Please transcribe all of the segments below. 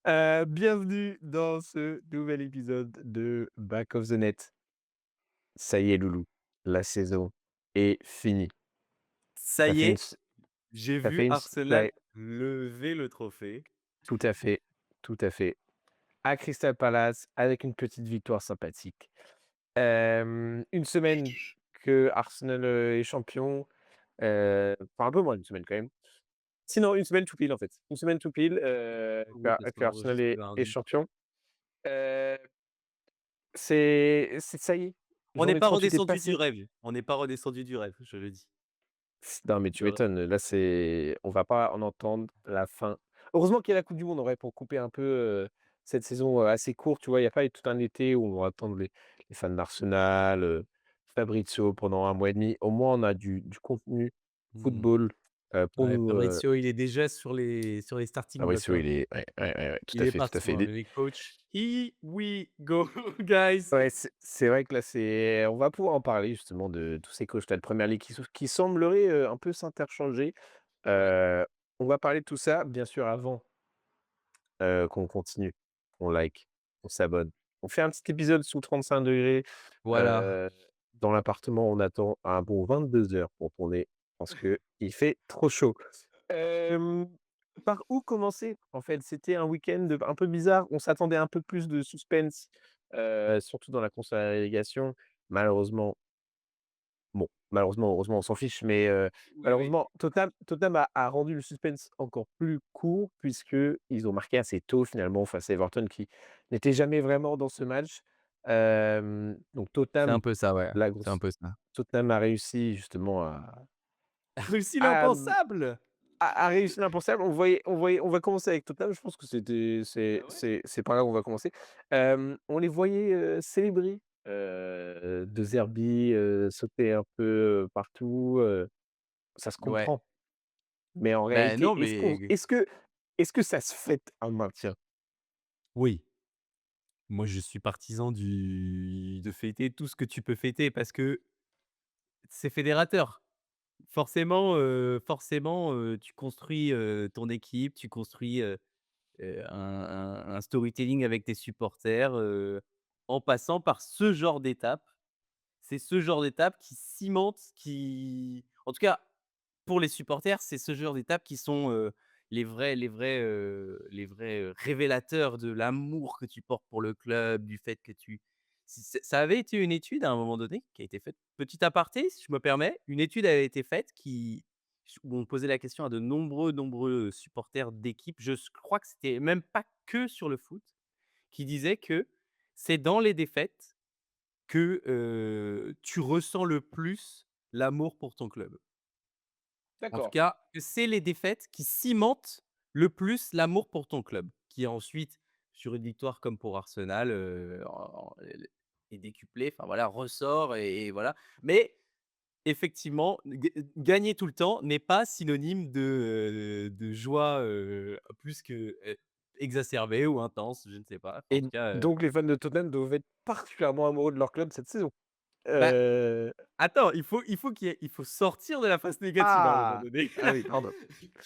Bienvenue dans ce nouvel épisode de Back of the Net. Ça y est loulou, la saison est finie. Ça Ça y fait une est, s j'ai ça vu fait une s Arsenal ouais, lever le trophée. tout à fait, tout à fait. À Crystal Palace avec une petite victoire sympathique. Une semaine que Arsenal, est champion, enfin un peu moins d'une semaine quand même. Sinon une semaine tout pile en fait. Une semaine tout pile, Oui, parce que qu'on Arsenal enregistre le est lundi. champion. Heu, c'est ça y est, On n'est journée pas 38 est redescendu du passée. rêve, on n'est pas redescendu du rêve, je le dis. Non, mais tu Le m'étonnes, là, on va pas en entendre la fin. Heureusement qu'il y a la coupe du monde en vrai pour couper un peu, cette saison, assez courte, tu vois? Il y a pas eu tout un été où on va attendre les fans d'Arsenal, Fabrizio pendant un mois et demi. Au moins, on a du contenu mmh. football, pour Ouais, nous, Fabrizio, il est déjà sur les starting blocks, Fabrizio, hein. il est ouais, tout Il à est fait, tout à partout, fait. hein, les coachs. Here we go guys! Ouais, c'est vrai que là, on va pouvoir en parler justement de tous ces coachs-là de Premier League qui sembleraient, un peu s'interchanger. Ouais, Heu, on va parler de tout ça, bien sûr, avant qu'on continue, on like, on s'abonne. On fait un petit épisode sous 35°, voilà. heu, dans l'appartement, on attend un bon 22 heures pour tourner parce qu'il fait trop chaud. Hem, par où commencer, en fait? C'était un week-end un peu bizarre. On s'attendait à un peu plus de suspense, surtout dans la course à la relégation. Malheureusement, bon, malheureusement, heureusement, on s'en fiche, mais Oui, oui. malheureusement, Tottenham a rendu le suspense encore plus court puisqu'ils ont marqué assez tôt finalement face à Everton qui n'était jamais vraiment dans ce match. Donc C'est un peu ça, ouais, la c'est un grosse peu ça. Tottenham a réussi justement Réussi à, l'impensable! réussi l'impensable. On va commencer avec Tottenham, je pense que Bah ouais. c'est par là où on va commencer. On les voyait, célébrer, De Zerbi, sauter un peu, partout, ça se Ouais. comprend. Mais en Ben réalité, non, mais est-ce que ça se fête un maintien? oui. Moi, je suis partisan du de fêter tout ce que tu peux fêter parce que c'est fédérateur. Forcément, tu construis, ton équipe, tu construis, un storytelling avec tes supporters, en passant par ce genre d'étape. C'est ce genre d'étape qui cimente, qui en tout cas, pour les supporters, c'est ce genre d'étapes qui sont, les vrais révélateurs de l'amour que tu portes pour le club, du fait que tu ça avait été une étude à un moment donné qui a été faite. Petit aparté, si je me permets, une étude avait été faite où on posait la question à de nombreux supporters d'équipes. Crois que c'était même pas que sur le foot, qui disaient que c'est dans les défaites que, tu ressens le plus l'amour pour ton club. En tout D'accord. cas, que c'est les défaites qui cimentent le plus l'amour pour ton club, qui ensuite, sur une victoire comme pour Arsenal, est décuplé, enfin voilà, ressort et voilà. Mais effectivement, gagner tout le temps n'est pas synonyme de joie, plus que, exacerbée ou intense, je ne sais pas. En Et tout cas, donc les fans de Tottenham doivent être particulièrement amoureux de leur club cette saison? bah Heu, attends, il faut sortir de la phase négative à un moment donné. ah oui, pardon.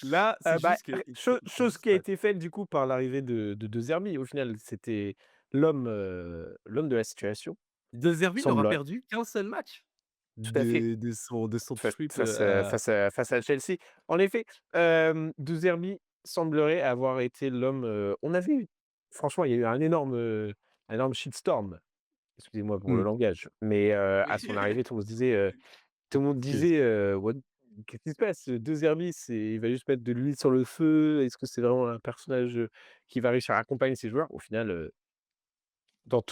Là, c'est Bah, juste qu'il faut il faut chose juste qui a pas été faite du coup par l'arrivée De Zerbi au final, c'était l'homme de la situation, De Zerbi n'aura semble perdu qu'un seul match tout à fait. de son trip, Face à Chelsea. En effet, De Zerbi semblerait avoir été l'homme, on avait eu franchement, il y a eu un énorme shitstorm, excusez-moi pour le mmh. langage, mais à son Oui. arrivée, tout le monde Qu'est-ce disait, «What qu'est-ce qui se passe? De Zerbi, il va juste mettre de l'huile sur le feu. Est-ce que c'est vraiment un personnage, qui va réussir à accompagner ses joueurs?» Au final,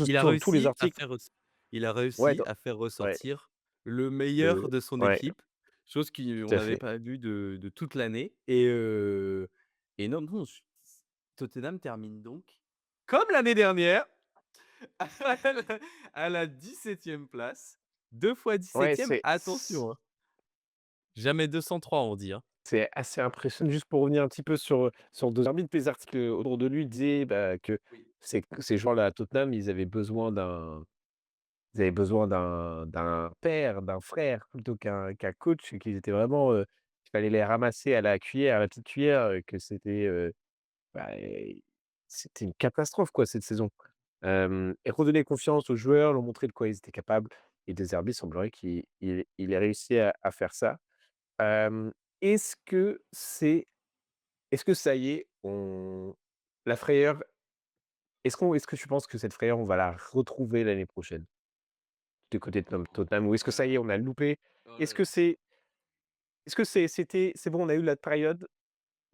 il a dans tous les réussi à articles faire res il a ouais, réussi dans à faire ouais, ressortir le le meilleur de son ouais, équipe, chose qu'on tout à n'avait fait. pas vu de toute l'année et non, non, Tottenham termine donc, comme l'année dernière, à la 17e place, 2 fois Ouais, 17e, attention, hein. Jamais 203 on dit, hein. c'est assez impressionnant. Juste pour revenir un petit peu sur De Zerbi, tous les articles autour de lui disaient, bah, que Oui. ces joueurs-là à Tottenham, ils avaient besoin d'un père, d'un frère plutôt qu'un coach et qu'ils étaient vraiment, il fallait les ramasser à la cuillère, à la petite cuillère, que c'était, bah, c'était une catastrophe quoi cette saison. Et redonner confiance aux joueurs, leur montrer de quoi ils étaient capables et De Zerbi semblerait qu'il ait réussi à faire ça. Hem, est-ce que c'est est-ce que ça y est, on la frayeur est-ce que tu penses que cette frayeur, on va la retrouver l'année prochaine? Du côté de Tottenham ou est-ce que Oh ça là y est, là. on a loupé? Oh Est-ce là que là. c'est bon, on a eu la période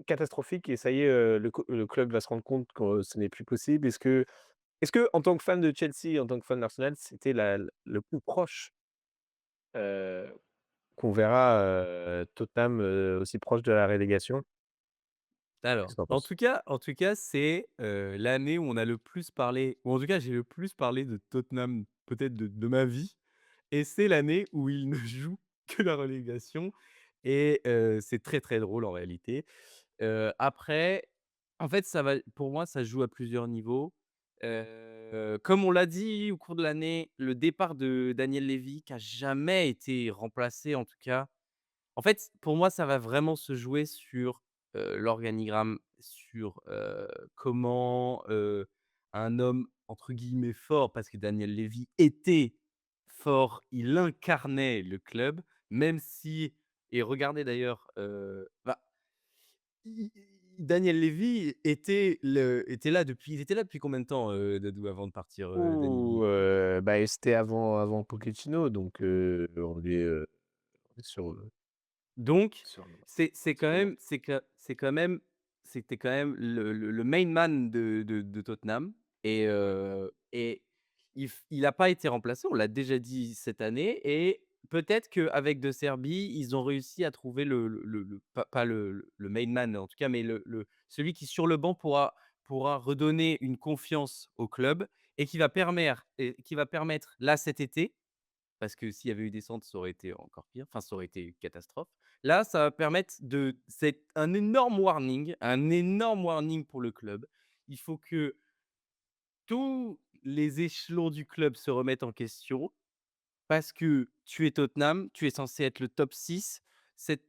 catastrophique et ça y est, le club va se rendre compte que ce n'est plus possible? Est-ce que en tant que fan de Chelsea, en tant que fan d'Arsenal, c'était le plus proche, heu, qu'on verra, Tottenham, aussi proche de la relégation? Qu'est-ce Alors, que tu en en penses? tout cas en tout cas, c'est, l'année où on a le plus parlé ou en tout cas, j'ai le plus parlé de Tottenham, peut-être de ma vie et c'est l'année où ils ne jouent que la relégation et c'est très, très drôle en réalité. Après, en fait, ça va pour moi, ça se joue à plusieurs niveaux. Comme on l'a dit au cours de l'année, le départ de Daniel Levy qui a jamais été remplacé en tout cas. En fait, pour moi, ça va vraiment se jouer sur, l'organigramme, sur, comment, un homme entre guillemets «fort» parce que Daniel Levy était fort, il incarnait le club, même si et regardez d'ailleurs, bah, Daniel Levy était là depuis il était là depuis combien de temps, Dadou, avant de partir, Daniel Levy? Ouh, bah, et c'était avant Pochettino donc on est Donc, sur c'est quand sur long. même c'était quand même le main man de Tottenham et il a pas été remplacé, on l'a déjà dit cette année et peut-être qu'avec De Zerbi, ils ont réussi à trouver le pas le main man en tout cas, mais le celui qui sur le banc pourra redonner une confiance au club et qui va permettre là cet été parce que s'il y avait eu descente, ça aurait été encore pire, enfin, ça aurait été une catastrophe. Là, ça va permettre de c'est un énorme warning pour le club. Il faut que tous les échelons du club se remettent en question parce que tu es Tottenham, tu es censé être le top 6.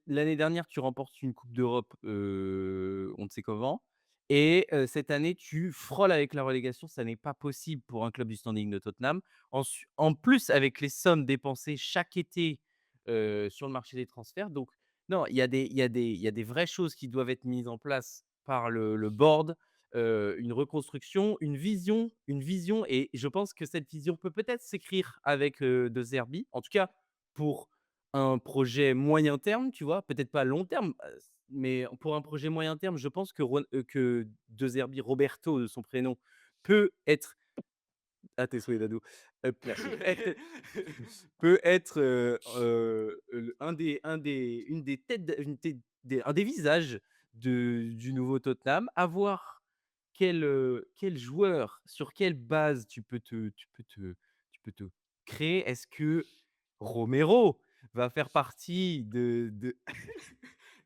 L'année dernière, tu remportes une coupe d'Europe, on ne sait comment et cette année, tu frôles avec la relégation. Ça n'est pas possible pour un club du standing de Tottenham. En plus, avec les sommes dépensées chaque été, sur le marché des transferts, donc non, il y a des vraies choses qui doivent être mises en place par le board, une reconstruction, une vision et je pense que cette vision peut-être s'écrire avec, De Zerbi. En tout cas, pour un projet moyen terme, tu vois? Peut-être pas long terme, mais pour un projet moyen terme, je pense que De Zerbi, Roberto de son prénom, peut être à tes souhaits Dadou, Merci. peut être, une des têtes d une tête des un des visages du nouveau Tottenham. À voir quel joueur, sur quelle base tu peux te créer. Est-ce que Romero va faire partie de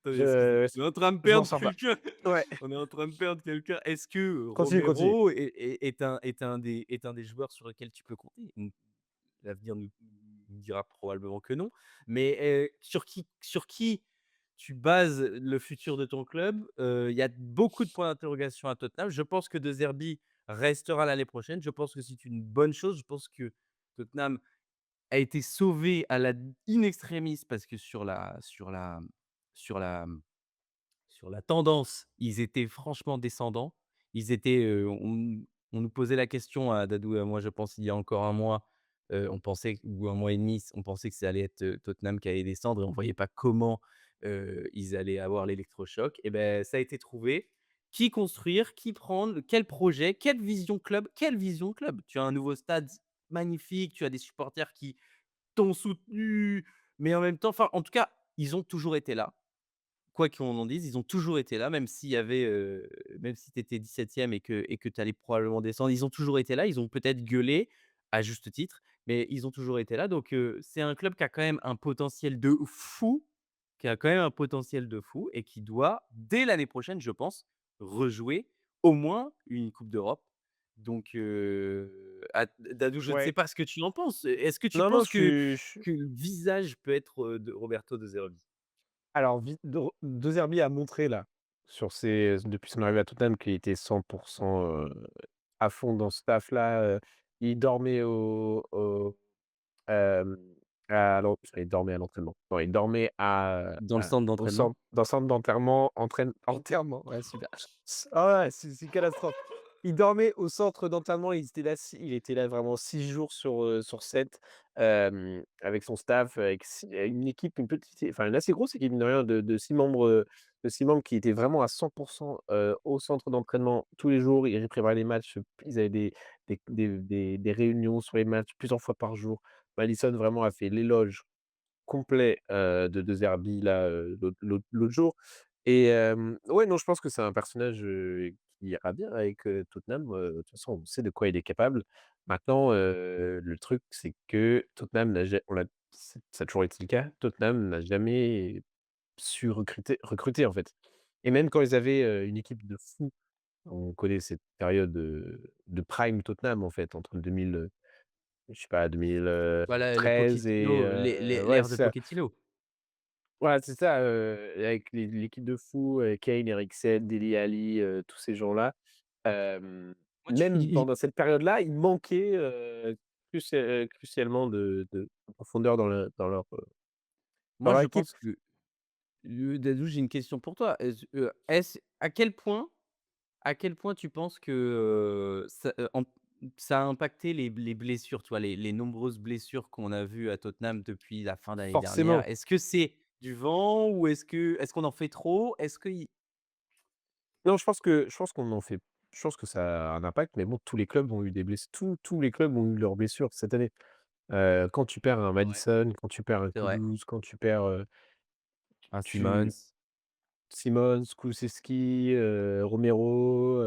attendez, excusez, Je on est en train de je m'en perdre sors pas. quelqu'un. Ouais, On est en train de perdre quelqu'un. Est-ce que continue, continue. Romero est un des joueurs sur lesquels tu peux compter? L'avenir nous dira probablement que non. Mais, sur qui tu bases le futur de ton club? Il y a beaucoup de points d'interrogation à Tottenham. Je pense que De Zerbi restera l'année prochaine. Je pense que c'est une bonne chose. Je pense que Tottenham a été sauvé à la in extremis parce que sur la sur la tendance, ils étaient franchement descendants. Ils étaient, on nous posait la question à Dadou et à moi, je pense, il y a encore un mois, on pensait ou un mois et demi, on pensait que ça allait être, Tottenham qui allait descendre et on ne voyait pas comment, ils allaient avoir l'électrochoc et ben ça a été trouvé. Qui construire? Qui prendre? Quel projet? Quelle vision club? Quelle vision club? Tu as un nouveau stade magnifique, tu as des supporters qui t'ont soutenu, mais en même temps enfin, en tout cas, ils ont toujours été là. Quoi qu'on en dise, ils ont toujours été là, même s'il y avait, même si tu étais 17e et que tu allais probablement descendre, ils ont toujours été là. Ils ont peut-être gueulé, à juste titre, mais ils ont toujours été là. Donc, c'est un club qui a quand même un potentiel de fou, qui a quand même un potentiel de fou et qui doit, dès l'année prochaine, je pense, rejouer au moins une coupe d'Europe. Donc, Dadou, je ne sais Ouais. pas ce que tu en penses. Est-ce que tu Non, non, penses que je suis que le visage peut être, de Roberto De Zerbi? alors De Zerbi a montré là, sur ses depuis son arrivée à Tottenham qu'il était 100 à fond dans ce taf-là, il dormait Hem, à l'en il dormait à l'entraînement. Non, il dormait Dans le centre au d'entraînement? centre dans le centre d'enterrement, enterrement, ouais, super. Ah ouais, c'est une catastrophe. Il dormait au centre d'enterrement, il était là vraiment 6 jours sur 7, avec son staff, avec une équipe, une petite enfin une assez grosse équipe mine de rien de 6 membres, de 6 membres qui étaient vraiment à 100 au centre d'entraînement tous les jours. Ils préparaient les matchs, ils avaient des réunions sur les matchs plusieurs fois par jour. Maddison vraiment a fait l'éloge complet, de Zerbi là, l'autre jour et ouais, non, je pense que c'est un personnage, qui ira bien avec, Tottenham, de toute façon, on sait de quoi il est capable. Maintenant, le truc, c'est que Tottenham n'a ja on l'a ça a toujours été le cas, Tottenham n'a jamais su recruter, en fait et même quand ils avaient, une équipe de fous, on connaît cette période, de prime Tottenham, en fait, entre 2000, je sais pas, Voilà, le 13 et Pochettino, les ouais, l'ère c'est de ça. Pochettino. Voilà, c'est ça, avec l'équipe de fou, Kane, Eriksen, Dele Alli, tous ces gens-là. Hem, Moi, tu même i pendant cette période-là, il manquait, crucialement de profondeur dans moi, leur je équipe. pense que, Dadou, j'ai une question pour toi. Est-ce à quel point tu penses que, ça a impacté les blessures, tu vois? Les nombreuses blessures qu'on a vues à Tottenham depuis la fin d'année dernière. Forcément. Est-ce que c'est du vent ou est-ce qu'on en fait trop? Est-ce qu'il Non, je pense que ça a un impact, mais bon, tous les clubs ont eu des bless tous les clubs ont eu leurs blessures cette année. Quand tu perds un Ouais, Maddison, quand tu perds un c'est vrai. Kudus, quand tu perds, Un tu Simmons. Simons, Kulusevski, Romero,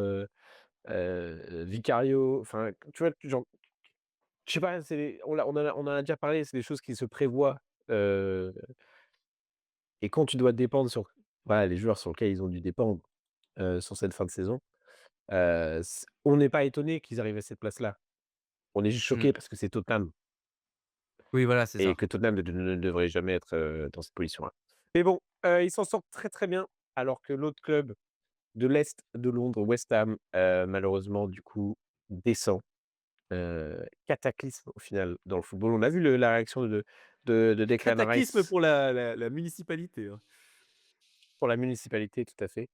Vicario, enfin, tu vois? Genre, je sais pas, on en a déjà parlé, c'est des choses qui se prévoient, heu et quand tu dois dépendre sur voilà, les joueurs sur lesquels ils ont dû dépendre, sur cette fin de saison, c on n'est pas étonné qu'ils arrivent à cette place-là. On est juste Mmh. choqué parce que c'est Tottenham Oui, voilà, c'est et ça. que Tottenham ne devrait jamais être, dans cette position-là. Mais bon, ils s'en sortent très, très bien alors que l'autre club de l'Est de Londres, West Ham, malheureusement du coup descend. Cataclysme au final dans le football. On a vu la réaction de Declan Cataclysme Rice pour la municipalité, hein, pour la municipalité, tout à fait.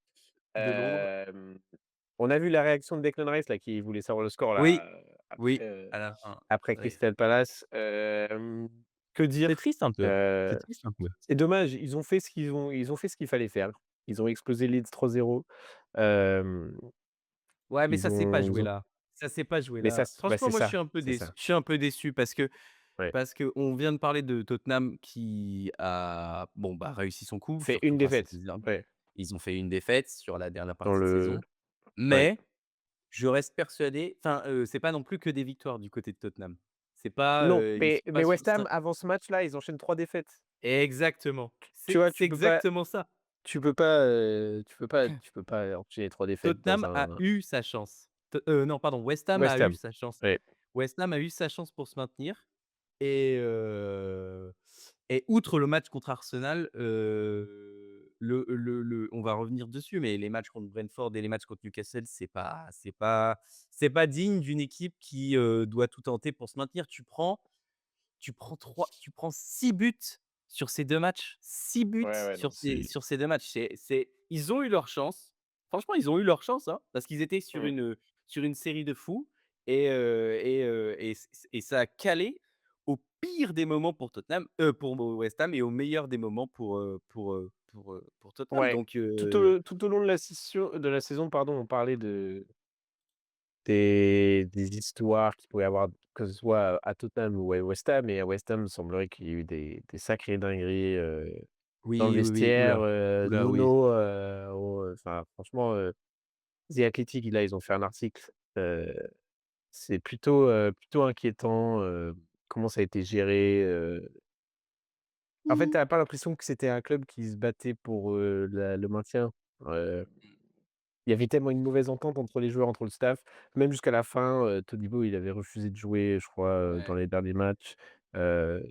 de Londres. Hem, on a vu la réaction de Declan Rice là qui voulait savoir le score là, Oui, oui, à la fin. après Oui. Crystal Palace. Que C'est dire? triste un peu. C'est Heu, triste un peu. c'est dommage, ils ont fait ce qu'il fallait faire. Ils ont explosé Leeds 3-0. Hem, Ouais, mais ça s'est pas joué ils ont là. Ça s'est pas joué mais ça là. c bah, Franchement, moi, je suis un peu c'est déçu. ça. Je suis un peu déçu Ouais. parce qu'on vient de parler de Tottenham qui a, bon, bah, réussi son coup, Fait surtout une grâce à défaite. ces armes. Ouais, Ils ont fait une défaite sur la dernière dans partie de le saison, ouais. mais je reste persuadé, enfin, c'est pas non plus que des victoires du côté de Tottenham. C'est pas, Non, ils mais sont pas sur West Ham cin avant ce match-là, ils enchaînent 3 défaites. exactement. Tu C'est vois? c'est exactement ça. Tu peux pas enchaîner 3 défaites dans Tottenham a un eu sa chance. Non, pardon, West Ham West a eu Ham. sa chance. Ouais, West Ham a eu sa chance pour se maintenir et outre le match contre Arsenal, on va revenir dessus, mais les matchs contre Brentford et les matchs contre Newcastle, c'est pas digne d'une équipe qui, doit tout tenter pour se maintenir. Tu prends 6 buts sur ces 2 matchs. 6 buts ouais, ouais, non, c'est sur ces 2 matchs. C'est ils ont eu leur chance. Franchement, ils ont eu leur chance, hein, parce qu'ils étaient mmh, sur une série de fous et ça a calé au pire des moments pour Tottenham, pour West Ham et au meilleur des moments pour Tottenham ouais. donc Tout au long de la saison, pardon, on parlait des histoires qu'il pouvait y avoir, que ce soit à Tottenham ou à West Ham et à West Ham, il semblerait qu'il y ait eu des sacrées dingueries, dans le oui, oui, oui. Ouh vestiaire, là, oui. Nuno, enfin franchement, The Athletic, là, ils ont fait un article, c'est plutôt inquiétant, comment ça a été géré, en fait, tu as pas l'impression que c'était un club qui se battait pour, le maintien. Heu, il y avait tellement une mauvaise entente entre les joueurs, entre le staff, même jusqu'à la fin, Todibo, il avait refusé de jouer, je crois, dans Ouais. les derniers matchs. Heu,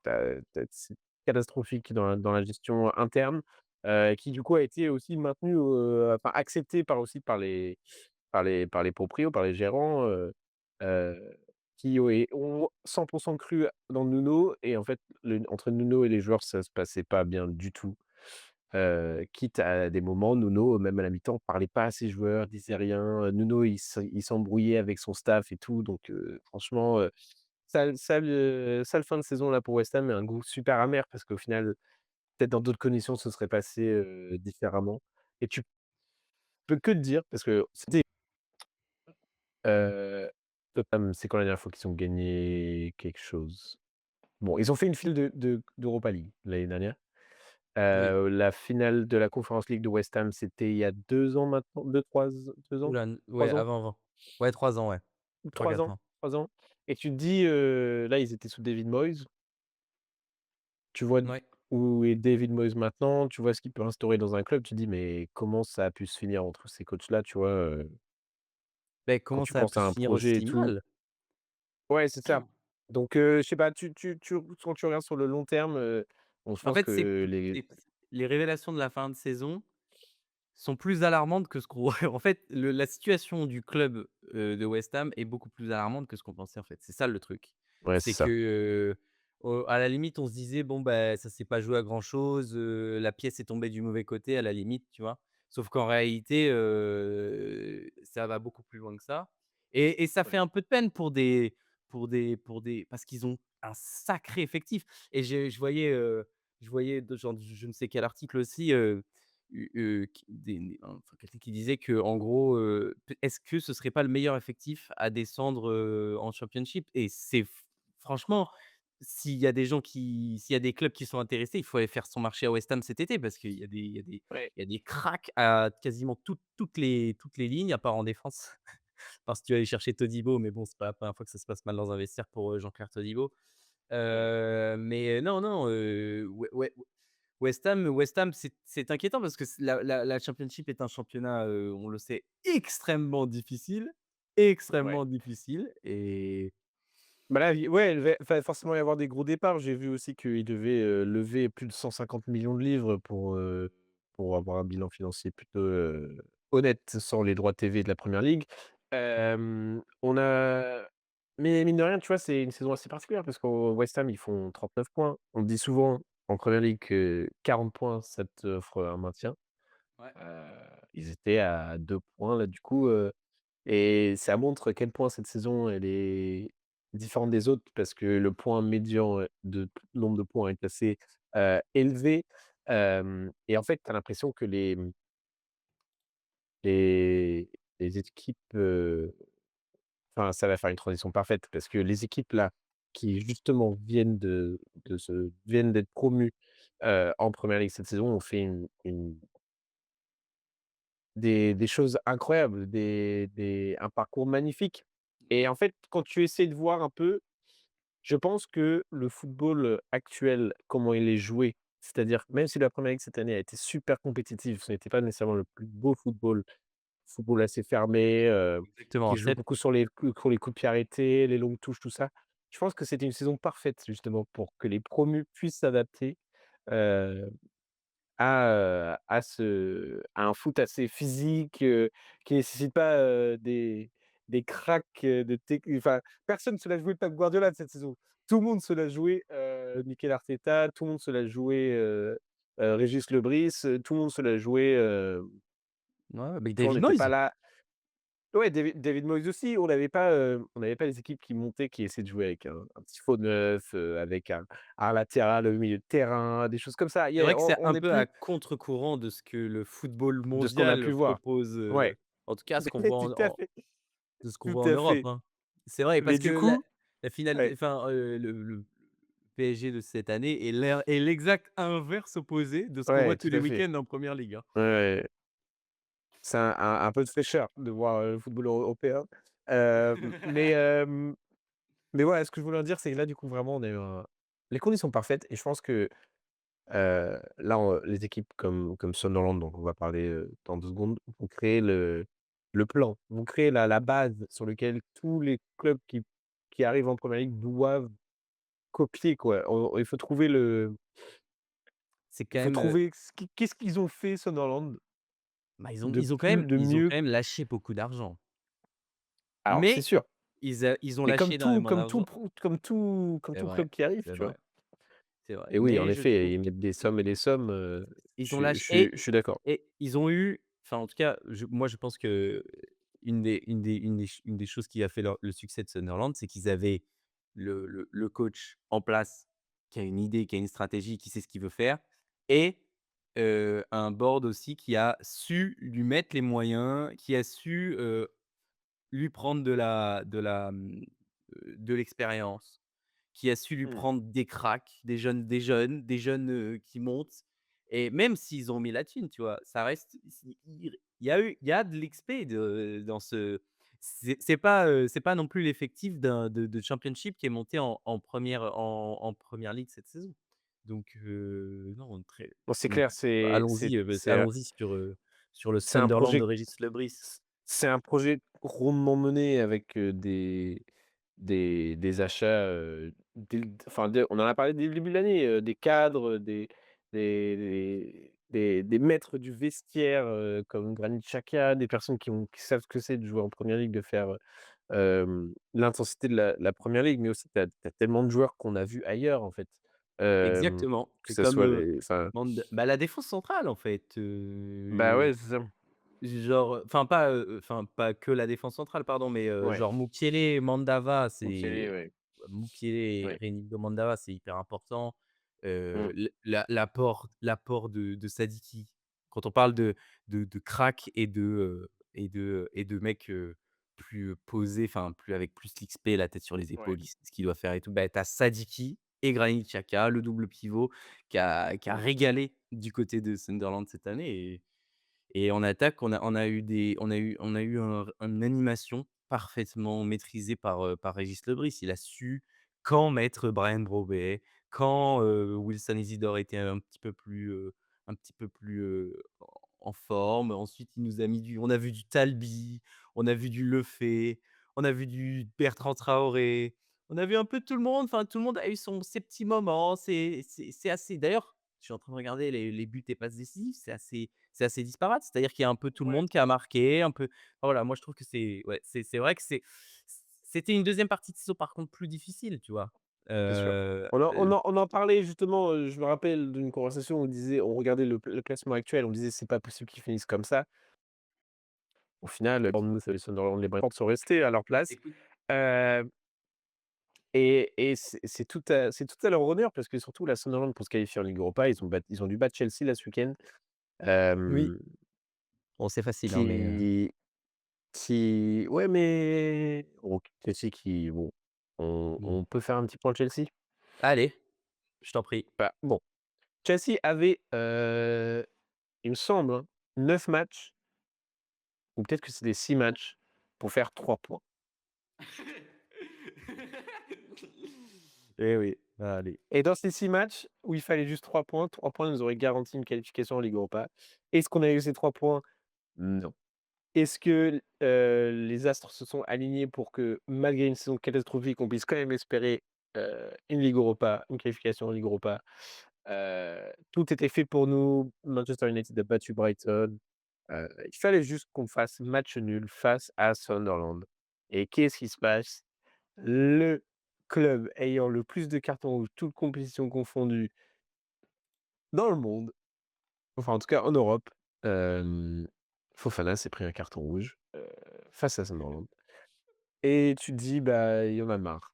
ouais, c'est catastrophique dans la gestion interne. qui du coup a été aussi maintenu, enfin accepté par les proprios, par les gérants, heu, qui ont 100 cru dans Nuno et en fait, entre Nuno et les joueurs, ça se passait pas bien du tout. Quitte à des moments, Nuno, même à la mi-temps, parlait pas à ses joueurs, disait rien, Nuno, il s'embrouillait avec son staff et tout donc franchement, sale fin de saison là pour West Ham et un goût super amer parce qu'au final, peut-être dans d'autres conditions, ce serait passé, différemment et tu peux que te dire parce que c'était Tottenham, c'est quand la dernière fois qu'ils ont gagné quelque chose? Bon, ils ont fait une finale d'Europa League l'année dernière. Oui. La finale de la Conference League de West Ham, c'était il y a 2 ans maintenant, 2 ans? Ouh là, ouais, 3 ans? avant. Ouais, 3 ans, ouais. Ou Trois 3 quatre ans? ans. 3 ans et tu te dis, là, ils étaient sous David Moyes, tu vois Ouais. où est David Moyes maintenant, tu vois ce qu'il peut instaurer dans un club, tu te dis: «Mais comment ça a pu se finir entre ces coachs-là?» tu vois? Beh, Quand comment tu ça a penses pu à se un finir projet et aussi tout. mal? Ouais, c'est ça. Donc je sais pas, quand tu regardes sur le long terme, bon, je En pense fait, que les c'est les révélations de la fin de saison sont plus alarmantes que ce qu'on en fait, la situation du club, de West Ham est beaucoup plus alarmante que ce qu'on pensait, en fait. C'est ça le truc. ouais, c'est C'est que, ça. à la limite, on se disait: «Bon, bah, ça s'est pas joué à grand chose, la pièce est tombée du mauvais côté», à la limite, tu vois? Sauf qu'en réalité, ça va beaucoup plus loin que ça et ça fait Ouais. un peu de peine pour des parce qu'ils ont un sacré effectif et je voyais de genre je ne sais quel article aussi, qui enfin quelqu'un qui disait que en gros, p est-ce que ce serait pas le meilleur effectif à descendre, en Championship? Et c'est franchement, s'il y a des clubs qui sont intéressés, il faut aller faire son marché à West Ham cet été parce qu'il y a des il y a des Ouais. il y a des cracks à quasiment toutes les lignes, à part en défense. Parce que tu vas aller chercher Todibo, mais bon, c'est pas la première fois que ça se passe mal dans un vestiaire pour, Jean-Claire Todibo. Ouais. Mais non, non, West Ham, c'est inquiétant parce que la Championship est un championnat, on le sait, Ouais. extrêmement difficile et Bah, là, i ouais, il va forcément y avoir des gros départs. J'ai vu aussi qu'il devait, lever plus de 150 millions de livres pour avoir un bilan financier plutôt, honnête sans les droits TV de la Premier League. On a mais mine de rien, tu vois, c'est une saison assez particulière parce qu'au West Ham, ils font 39 points. On dit souvent en Premier League que 40 points, ça t'offre un maintien. ouais, Heu, Ils étaient à 2 points là, du coup, et ça montre à quel point cette saison, elle est différente des autres parce que le point médian, de nombre de points est assez, élevé, et en fait, tu as l'impression que les les équipes, enfin, ça va faire une transition parfaite parce que les équipes là, qui justement viennent d'être promues, en Première Ligue cette saison, ont fait des choses incroyables, un parcours magnifique et ouais, en fait, quand tu essaies de voir un peu, je pense que le football, actuel, comment il est joué, c'est-à-dire même si la Premier League cette année a été super compétitive, ce n'était pas nécessairement le plus beau football assez fermé, exactement, qui joue cette beaucoup sur les coups de pied arrêtés, les longues touches, tout ça. Je pense que c'était une saison parfaite justement pour que les promus puissent s'adapter, heu à un foot assez physique, qui nécessite pas, des cracks, de tec enfin, personne se l'a joué Pep Guardiola cette saison. Tout le monde se l'a joué, Mikel Arteta, tout le monde se l'a joué, Régis Lebris, tout le monde se l'a joué, ouais, mais tu vois, on David n'était pas Moyes. là. Ouais, David Moyes aussi, on n'avait pas les équipes qui montaient, qui essaient de jouer avec un petit faux neuf, avec un latéral au milieu de terrain, des choses comme ça. C'est vrai que c'est On un n'est peu à plus contre-courant de ce que le football de ce qu'on a pu mondial voir. propose, Ouais. en tout cas ce qu'on voit Tout en à en fait, de ce qu'on tout voit en à Europe, fait. hein. C'est vrai Mais parce que du la coup la finale ouais, enfin, le PSG de cette année est l'exact inverse opposé de ce qu'on voit ouais, tous tout les à fait. week-ends en première ligue, hein. Ouais, ouais. C'est un peu de fraîcheur de voir, le football européen. Mais mais ouais, ce que je voulais en dire, c'est que là, du coup, vraiment, on a eu un les conditions parfaites et je pense que, là, les équipes comme Sunderland, dont on va parler, dans 2 secondes, vont créer le plan, vont créer la base sur lequel tous les clubs qui arrivent en Premier League doivent copier, quoi. Il faut trouver c'est Il quand faut même, trouver qu'est-ce qu'ils ont fait Sunderland bah, de plus de ils ont mieux? quand même lâché beaucoup d'argent. Alors c'est Mais sûr, ils ont mais lâché énormément d'argent. comme C'est tout vrai, club qui arrive, c'est tu vois? vrai, c'est vrai. Et oui, en Mais je effet, trouve ils mettent des sommes et des sommes, ils ont lâché et je suis d'accord. ils ont eu enfin, en tout cas, je pense que une des choses qui a fait le succès de Sunderland, c'est qu'ils avaient le coach en place qui a une idée, qui a une stratégie, qui sait ce qu'il veut faire et un board aussi qui a su lui mettre les moyens, qui a su, lui prendre de l'expérience, qui a su lui Mmh. prendre des cracks, des jeunes, qui montent et même s'ils ont mis la thune, tu vois? Ça reste il y a de l'expé dans ce c'est pas non plus l'effectif de championship qui est monté en 1re en 1re ligue cette saison. Donc non, très Bon, c'est donc clair, allons-y sur le c'est un Sunderland de projet Régis Lebris. c'est un projet rondement mené avec, des achats, dès le enfin, dès on en a parlé dès le début de l'année, des cadres, des maîtres du vestiaire, comme Granit Xhaka, des personnes qui savent ce que c'est de jouer en première ligue, de faire, l'intensité de la première ligue, mais aussi tu as tellement de joueurs qu'on a vus ailleurs, en fait. Exactement, Que c'est ça comme, soit les enfin bah, la défense centrale en fait, bah, ouais, c'est ça. genre, enfin pas que la défense centrale pardon, mais Ouais, genre Mukiele, Mandava, Mukiele, c'est ouais, Mukiele et ouais. Renico Mandava, c'est hyper important. Mmh, L'apport de Sadiki. Quand on parle de crack et de mecs, plus, posés, enfin plus avec plus l'XP, la tête sur les ouais. épaules, il sait ce qu'il doit faire et tout, bah, tu as Sadiki et Granit Xhaka, le double pivot qui a Mmh, régalé du côté de Sunderland cette année et en attaque, on a eu une animation parfaitement maîtrisée par Régis Lebris. Il a su quand mettre Bryan Brobey, quand, Wilson Isidore était un petit peu plus, en forme. Ensuite, il nous a mis du on a vu du Talbi, on a vu du Lefebvre, on a vu du Bertrand Traoré, on a vu un peu tout le monde. Enfin, tout le monde a eu ses petits moments. C'est assez d'ailleurs, je suis en train de regarder les buts et passes décisives, c'est assez disparate. C'est-à-dire qu'il y a un peu tout le ouais, monde qui a marqué, un peu enfin voilà, moi je trouve que c'est ouais, c'est vrai que c'était une deuxième partie de saison par contre plus difficile, tu vois? c'est sûr. Heu, On en parlait justement, je me rappelle d'une conversation où on regardait le classement actuel, on disait: «C'est pas possible qu'ils finissent comme ça». Au final, Bournemouth et Sunderland, les Brentford sont restés à leur place, écoute heu et c'est tout à leur honneur parce que surtout la Sunderland pour se qualifier en Ligue Europa, ils ont dû battre Chelsea là ce week-end, oui, hem, bon c'est facile, hein, mais qui ouais mais bon, Chelsea qui bon, mmh. on peut faire un petit point Chelsea? Allez, je t'en prie. Bah, bon, Chelsea avait, il me semble, hein, 9 matchs ou peut-être que c'était 6 matchs pour faire 3 points. Eh oui, allez. Et dans ces 6 matchs où il fallait juste 3 points nous auraient garanti une qualification en Ligue Europa. Est-ce qu'on a eu ces 3 points? Non. Est-ce que, les astres se sont alignés pour que malgré une saison catastrophique, on puisse quand même espérer, une Ligue Europa, une qualification en Ligue Europa? Tout était fait pour nous. Manchester United a battu Brighton. Il fallait juste qu'on fasse match nul face à Sunderland. Et qu'est-ce qui se passe? Le club ayant le plus de cartons rouges, toutes compétitions confondues, dans le monde, enfin en tout cas en Europe, Fofana s'est pris un carton rouge, face à Sunderland et tu te dis: «Bah, il y en a marre».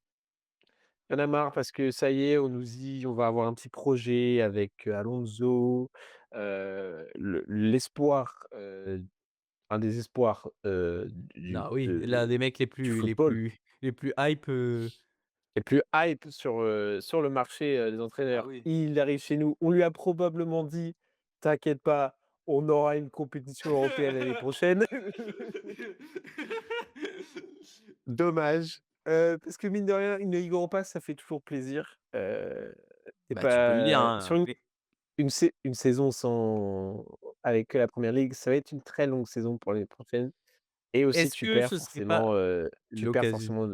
Il y en a marre parce que ça y est, on nous dit: «On va avoir un petit projet avec, Alonso», l'espoir, un des espoirs, Non, oui, l'un des mecs du football. les plus hype, Et plus hype sur le marché, des ah entraîneurs. oui. Il arrive chez nous, on lui a probablement dit: «T'inquiète pas, on aura une compétition européenne l'année prochaine». Dommage, parce que mine de rien, une Ligue Europa, ça fait toujours plaisir. C'est Bah, tu peux lui dire, pas sur hein, oui. une saison sans avec que la première ligue, ça va être une très longue saison pour les prochaines et aussi Est-ce que ce serait pas tu perds l'occasion forcément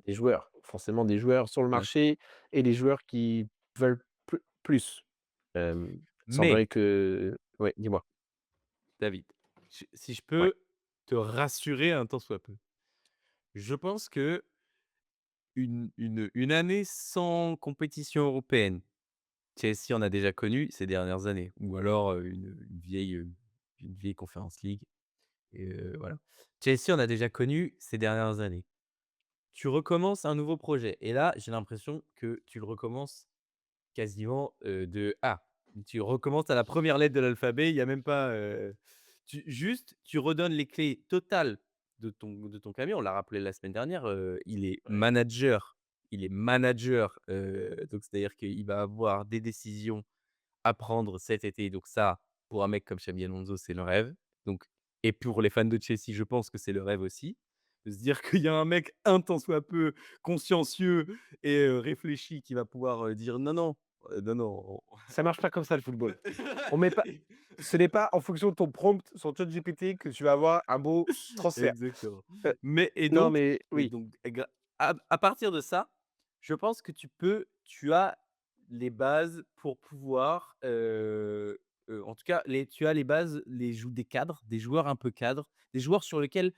des joueurs, forcément des joueurs sur le bien sûr. marché et des joueurs qui veulent plus. Il semblerait Mais que ouais, dis-moi? David, si je Ouais, peux te rassurer un tant soit peu, je pense que une année sans compétition européenne, Chelsea en a déjà connu ces dernières années ou alors, une vieille Conference League et voilà. Chelsea en a déjà connu ces dernières années. Tu recommences un nouveau projet et là, j'ai l'impression que tu le recommences quasiment, de A. Tu recommences à la première lettre de l'alphabet, il y a même pas, tu redonnes les clés totales de ton camion. On l'a rappelé la semaine dernière, ouais. il est manager, donc c'est-à-dire qu'il va avoir des décisions à prendre cet été. Donc ça, pour un mec comme Xabi Alonso, c'est le rêve. Donc et pour les fans de Chelsea, je pense que c'est le rêve aussi, de se dire qu'il y a un mec un tant soit peu consciencieux et réfléchi qui va pouvoir, dire: «Non, non, non, non». Ça marche pas comme ça le football. On met pas Ce n'est pas en fonction de ton prompt sur ChatGPT que tu vas avoir un beau transfert. Exactement. Heu, Mais non mais et oui, donc gra à partir de ça, je pense que tu as les bases pour pouvoir, en tout cas, tu as les bases, des cadres, des joueurs un peu cadres, des joueurs sur lesquels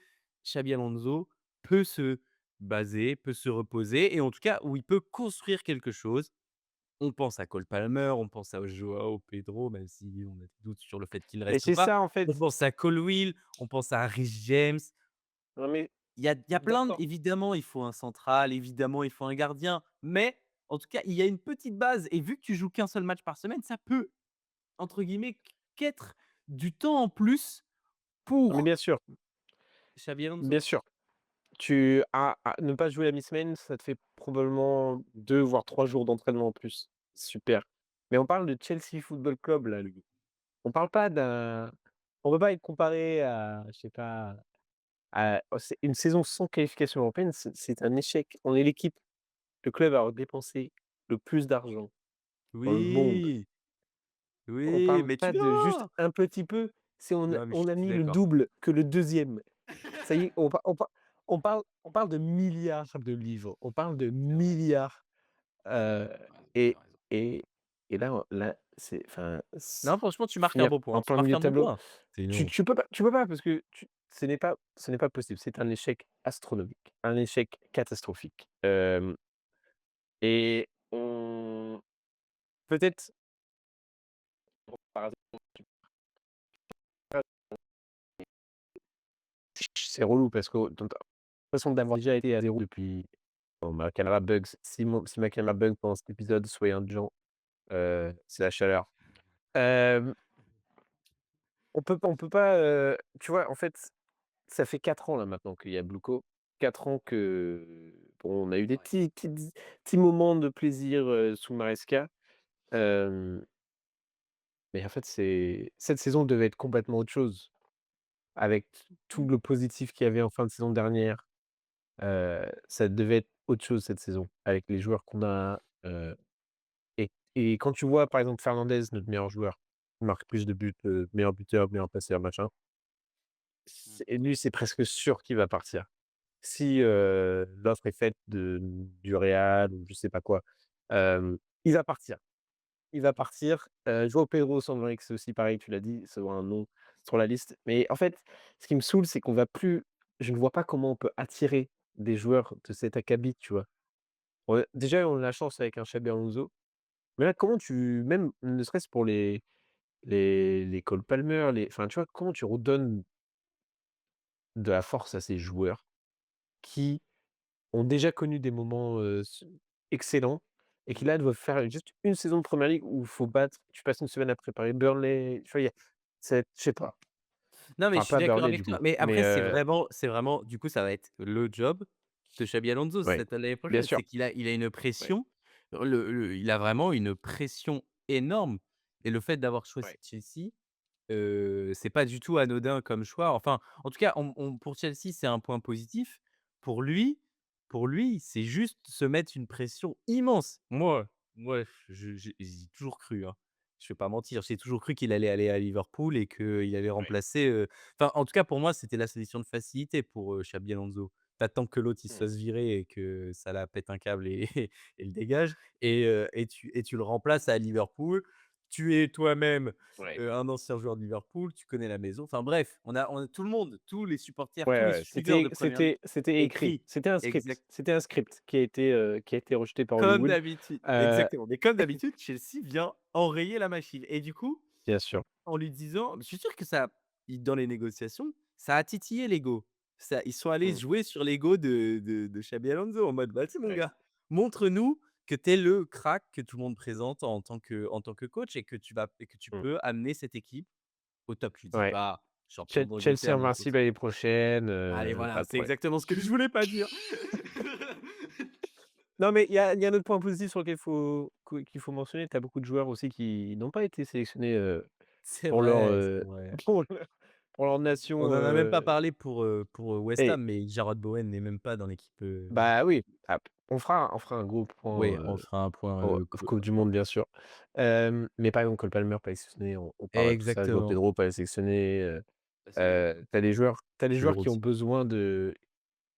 Xabi Alonso peut se baser, peut se reposer et en tout cas, où il peut construire quelque chose. On pense à Cole Palmer, on pense à Joao Pedro, même si on a des doutes sur le fait qu'il mais reste ou c'est pas. ça en On fait. pense à Colwill, on pense à Reece James. Non mais Il y a plein d d'accord. évidemment, il faut un central, évidemment, il faut un gardien, mais en tout cas, il y a une petite base et vu que tu joues qu'un seul match par semaine, ça peut, entre guillemets, «qu'être du temps en plus» Non mais pour bien sûr, Xabi bien Alonso. sûr. Tu as à ne pas jouer la mi-semaine, ça te fait probablement 2 voire 3 jours d'entraînement en plus. Super. Mais on parle de Chelsea Football Club là, Louis. On parle pas d'un On peut pas être comparé à, je sais pas, à c'est une saison sans qualification européenne, c'est un échec. On est l'équipe Le club a dépensé le plus d'argent dans le monde. Oui, On oui, parle mais tu pas de juste verras! un petit peu, c'est Non, mais je on a suis mis le d'accord. double que le deuxième. Ça y est, on parle de milliards de livres, on parle de Tu raison, milliards, heu tu et raison. et et là, c'est enfin, Non, franchement, tu marques un finir bon point, en tu plein marques milieu un de bon tableau, point. C'est une honte. tu peux pas parce que ce n'est pas ce n'est pas possible. C'est un échec astronomique, un échec catastrophique, et on peut-être par c'est relou parce que de toute façon d'avoir déjà été à 0 depuis bon, ma caméra bug, si ma caméra bug pendant cet épisode, soyez indulgents, c'est la chaleur. Hem, on peut pas, tu vois, en fait, ça fait 4 ans là maintenant qu'il y a Blue. 4 ans que bon, on a eu des Ouais. petits moments de plaisir, sous Maresca, hem, mais en fait, c'est cette saison devait être complètement autre chose avec tout Mmh. le positif qu'il y avait en fin de saison dernière. Ça devait être autre chose cette saison, avec les joueurs qu'on a, et quand tu vois, par exemple, Fernandes, notre meilleur joueur, qui marque plus de buts, meilleur buteur, meilleur passeur, machin, Mmh. c'est presque sûr qu'il va partir. Si, l'offre est faite du Real ou je sais pas quoi, il va partir. Il va partir. Joao Pedro, semblerait que c'est aussi pareil, tu l'as dit, c'est un nom sur la liste. Mais en fait, ce qui me saoule, c'est qu'on va plus je ne vois pas comment on peut attirer des joueurs de cet acabit, tu vois? Ouais, déjà, on a la chance avec un Xabi Alonso, mais là, comment tu même ne serait-ce pour les Cole Palmer, les enfin, tu vois, comment tu redonnes de la force à ces joueurs qui ont déjà connu des moments, excellents et qui Mmh. là doivent faire juste une saison de Premier League où il faut battre tu passes une semaine à préparer Burnley, tu vois? Il y a c'est je sais pas, Non, mais je enfin suis pas d'accord Burnley avec du toi. coup, Mais mais après, c'est vraiment du coup, ça va être le job de Xabi Alonso ouais, cette année bien prochaine. sûr, C'est qu'il a une ouais, pression, il a vraiment une pression énorme et le fait d'avoir choisi ouais. Chelsea, c'est pas du tout anodin comme choix. Enfin, en tout cas, on pour Chelsea, c'est un point positif. Pour lui pour lui, c'est juste se mettre une pression immense. Moi, j'y ai toujours cru, hein. Je vais pas mentir, j'ai toujours cru qu'il allait aller à Liverpool et qu'il allait Ouais. remplacer, enfin, en tout cas, pour moi, c'était la solution de facilité pour, Xabi Alonso. Tu que l'autre, il se Mmh. fasse virer et que Salah pète un câble et et le dégage et tu le remplaces à Liverpool. tu es toi-même, Ouais. un ancien joueur de Liverpool, tu connais la maison. Enfin bref, on a tout le monde, tous les supporters, tous Ouais, les ouais, suiveurs de Premier League c'était écrit. écrit C'était un script qui a été rejeté par comme Hollywood. d'habitude, Heu, exactement. Mais comme d'habitude, Chelsea vient enrayer la machine et du coup, Bien sûr. en lui disant je suis sûr que ça dans les négociations, ça a titillé l'ego. Ça ils sont allés Mmh, jouer sur l'ego de Xabi Alonso en mode: «Vas-y mon ouais, gars, montre-nous que tu es le crack que tout le monde présente en tant que coach et que tu mmh, peux amener cette équipe au top». Je dis ouais. pas champion Chelsea d'Angleterre ni quoi que invincible ce l'année prochaine, allez pas voilà, de c'est problème. exactement ce que je voulais pas dire. Non, mais il y a un autre point positif sur lequel qu'il faut mentionner. Tu as beaucoup de joueurs aussi qui n'ont pas été sélectionnés, C'est pour leur, vrai, c'est vrai. pour leur pour leur On nation, en a même pas parlé pour West et Ham, mais Jarrod Bowen n'est même pas dans l'équipe, bah, oui, on fera un gros point, ouais, on fera un point, au Coupe du monde, bien sûr. Mais par exemple, Cole Palmer pas sélectionné, on parle à tout ça, João exactement. Pedro pas sélectionné, Bah, c'est tu des c'est joueurs qui ont Verratti. besoin de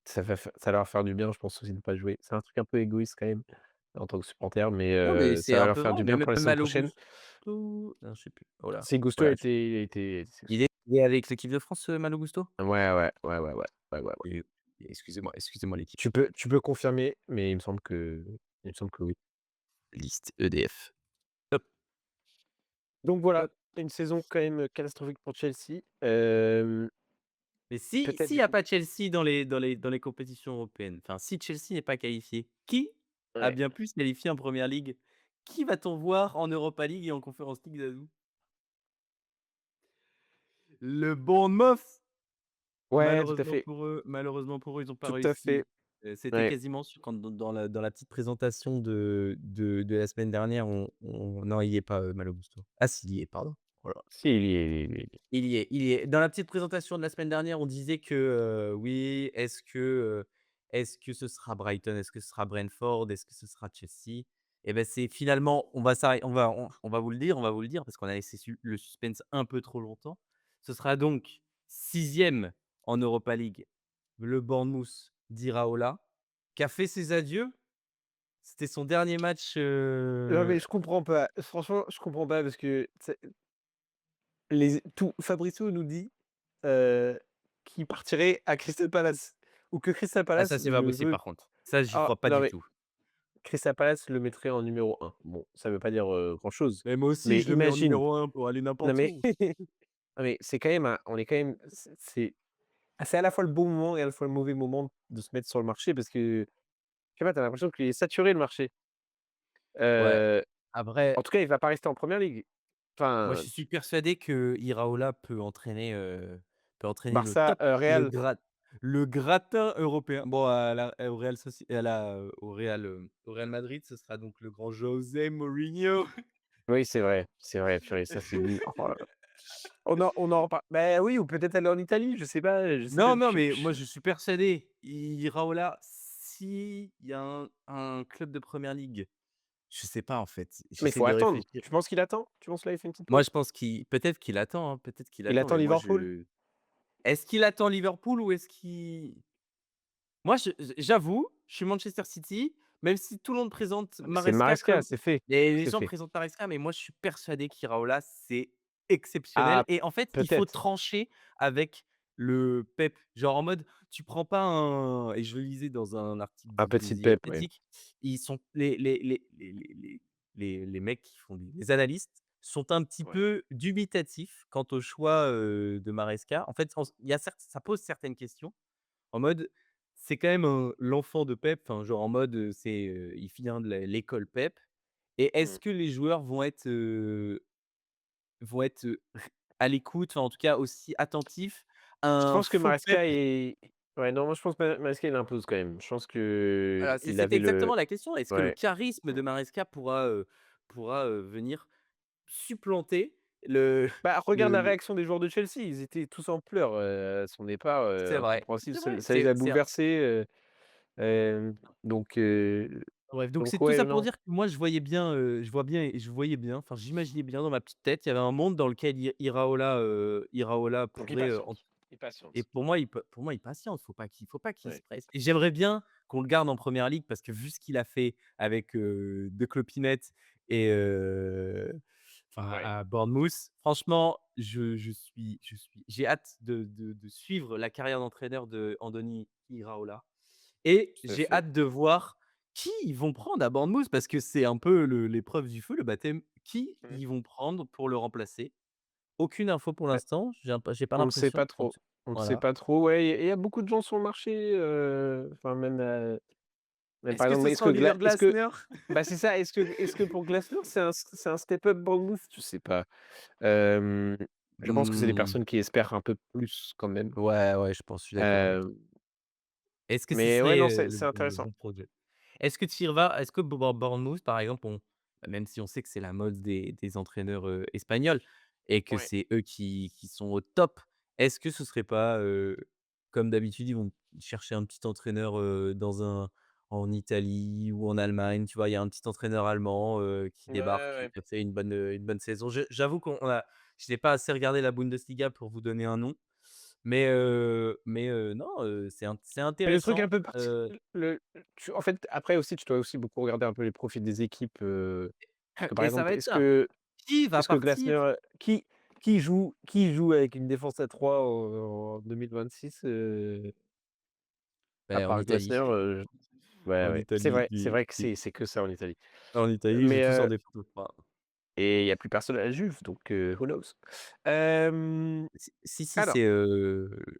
ça va leur faire du bien, je pense aussi de pas jouer. C'est un truc un peu égoïste quand même, en tant que supporter, mais Non, mais c'est ça va un leur peu faire vrai, du mais bien même pour la saison Malo prochaine. Gusto, non, je sais plus. Oh là, Si Gusto voilà, je a été il sélectionné. est avec l'équipe de France, Malo Gusto? Ouais, ouais, ouais, ouais, ouais, ouais, ouais, ouais. Et excusez-moi l'équipe. Tu peux confirmer, mais il me semble que oui. Liste EDF. Top, Donc voilà, top. une saison quand même catastrophique pour Chelsea. Mais si Peut-être s'il du y a coup pas Chelsea dans les compétitions européennes, enfin, si Chelsea n'est pas qualifié, qui a ouais. bien pu se qualifier en Premier League? Qui va-t-on voir en Europa League et en Conference League, Dadou? Le Bournemouth! Ouais, tout à fait, Malheureusement pour eux, ils ont pas tout à fait. réussi. C'était Ouais. quasiment sûr quand dans la petite présentation de la semaine dernière, on non, il y est pas, Malo Gusto. Ah si, il y est, pardon. Oh là. Si, il y est. Il y est. Dans la petite présentation de la semaine dernière, on disait que, oui, est-ce que ce sera Brighton? Est-ce que ce sera Brentford? Est-ce que ce sera Chelsea? Et ben c'est finalement on va vous le dire parce qu'on a laissé le suspense un peu trop longtemps. Ce sera donc 6e en Europa League, le Bournemouth d'Iraola, qui a fait ses adieux. C'était son dernier match, Non, mais je comprends pas. Franchement, je comprends pas parce que Fabrizio nous dit, heu, qu'il partirait à Crystal Palace ou que Crystal ah Palace ça, c'est pas le possible veut. par contre. Ça, j'y Ah crois pas non, du mais tout. Crystal Palace le mettrait en numéro un. Bon, ça veut pas dire, grand-chose, Mais moi aussi, mais je le mets en imagine, numéro 1 pour aller non n'importe mais où. non mais c'est quand même on est quand même c'est à la fois le bon moment et à la fois le mauvais moment de se mettre sur le marché parce que, je sais pas, tu as l'impression qu'il est saturé le marché. Ouais. Heu, Après, En tout cas, il va pas rester en première ligue. moi, Enfin, je suis persuadé que Iraola peut entraîner le Barça, top, Real, le gratin européen. Bon, au Real au Real Madrid, ce sera donc le grand José Mourinho. oui, c'est vrai, purée, ça c'est nul. Oh là là. On en reparle, bah, oui, ou peut-être aller en Italie, je sais Non, même non, plus. mais moi, je suis persuadé, Iraola, s'il y a un club de première ligue, je sais pas, en fait, Mais il j'essaie faut de attendre. réfléchir. Tu penses qu'il attend? Tu penses là, il fait une petite Moi, pause? je pense qu'il peut-être qu'il attend, hein, peut-être qu'il Il attend, attend mais moi, Liverpool? je est-ce qu'il attend Liverpool ou est-ce qu'il moi, j'avoue, je suis Manchester City, même si tout le monde présente C'est Maresca Maresca, comme c'est fait, les c'est gens fait. présentent Maresca, mais moi, je suis persuadé qu'Iraola, c'est exceptionnel Ah, et en fait, il faut peut-être, trancher avec le Pep. Genre en mode, tu prends pas un et je le lisais dans un article un de petit The Pep, ouais. Athletic, ils sont les mecs qui font les analystes sont un petit Ouais. peu dubitatifs quant au choix, de Maresca. En fait, il y a certes ça pose certaines questions en mode, c'est quand même l'enfant de Pep, enfin, genre en mode, il vient de l'école Pep et Mmh. est-ce que les joueurs vont être à l'écoute, enfin, en tout cas aussi attentifs à Je un pense que faux Pep? Maresca est ouais, non, moi je pense que Maresca il impose quand même. Je pense Voilà, qu'il c'était avait le exactement la question. Est-ce que le ouais. charisme de Maresca pourra venir supplanter le Bah, regarde la le réaction des joueurs de Chelsea, ils étaient tous en pleurs, à son départ, c'est vrai, incompréhensible, c'est vrai, ça les a c'est bouleversés, donc bref, donc c'est tout ouais, ça pour non, dire que moi je voyais bien, enfin j'imaginais bien dans ma petite tête, il y avait un monde dans lequel Iraola donc il pourrait, patiente, il et patiente. pour moi il patiente, faut pas qu'il se Ouais. presse et j'aimerais bien qu'on le garde en première ligue parce que vu ce qu'il a fait avec, De Clopinette et Ouais, à Bournemouth. Franchement, j'ai hâte de suivre la carrière d'entraîneur de Andoni Iraola et tout à j'ai fait. hâte de voir qui ils vont prendre à Bournemouth parce que c'est un peu l'épreuve du feu, le baptême. Qui Mmh. ils vont prendre pour le remplacer? Aucune info pour Bah, l'instant, j'ai pas on ne sait l'impression. pas trop. On ne sait Voilà. pas trop, ouais, il y a beaucoup de gens sur le marché, enfin même, même Est-ce par que exemple, ce sera Oliver est-ce que Glasner? bah, c'est ça, est-ce que pour Glasner, c'est un step up Bournemouth? Je sais pas. Je pense que c'est des Mmh. personnes qui espèrent un peu plus quand même. Ouais, ouais, je suis d'accord avec toi. Hem, Est-ce que ce mais ouais, serait, non, le c'est intéressant. bon projet? Est-ce que Bournemouth, par exemple, même si on sait que c'est la mode des entraîneurs, espagnols et que Ouais. c'est eux qui sont au top, est-ce que ce serait pas, comme d'habitude, ils vont chercher un petit entraîneur, en Italie ou en Allemagne, tu vois? Il y a un petit entraîneur allemand, qui Ouais, débarque, ouais. qui a fait une bonne saison. J'avoue je n'ai pas assez regardé la Bundesliga pour vous donner un nom, mais non, c'est Mais le truc un intéressant, peu le tu en fait, après aussi, tu dois aussi beaucoup regarder un peu les profils des équipes, parce que par et ça va exemple, être ça. Qui va Glasner, partir? qui joue avec une défense à 3 en 2026, à En part Italie. Glasner, ouais, En ouais. Italie, C'est vrai que c'est que ça en Italie. en Italie, ils jouent Mais, tous en défense de 3. et il y a plus personne à la Juve, donc, who knows? Hem, Si, alors c'est,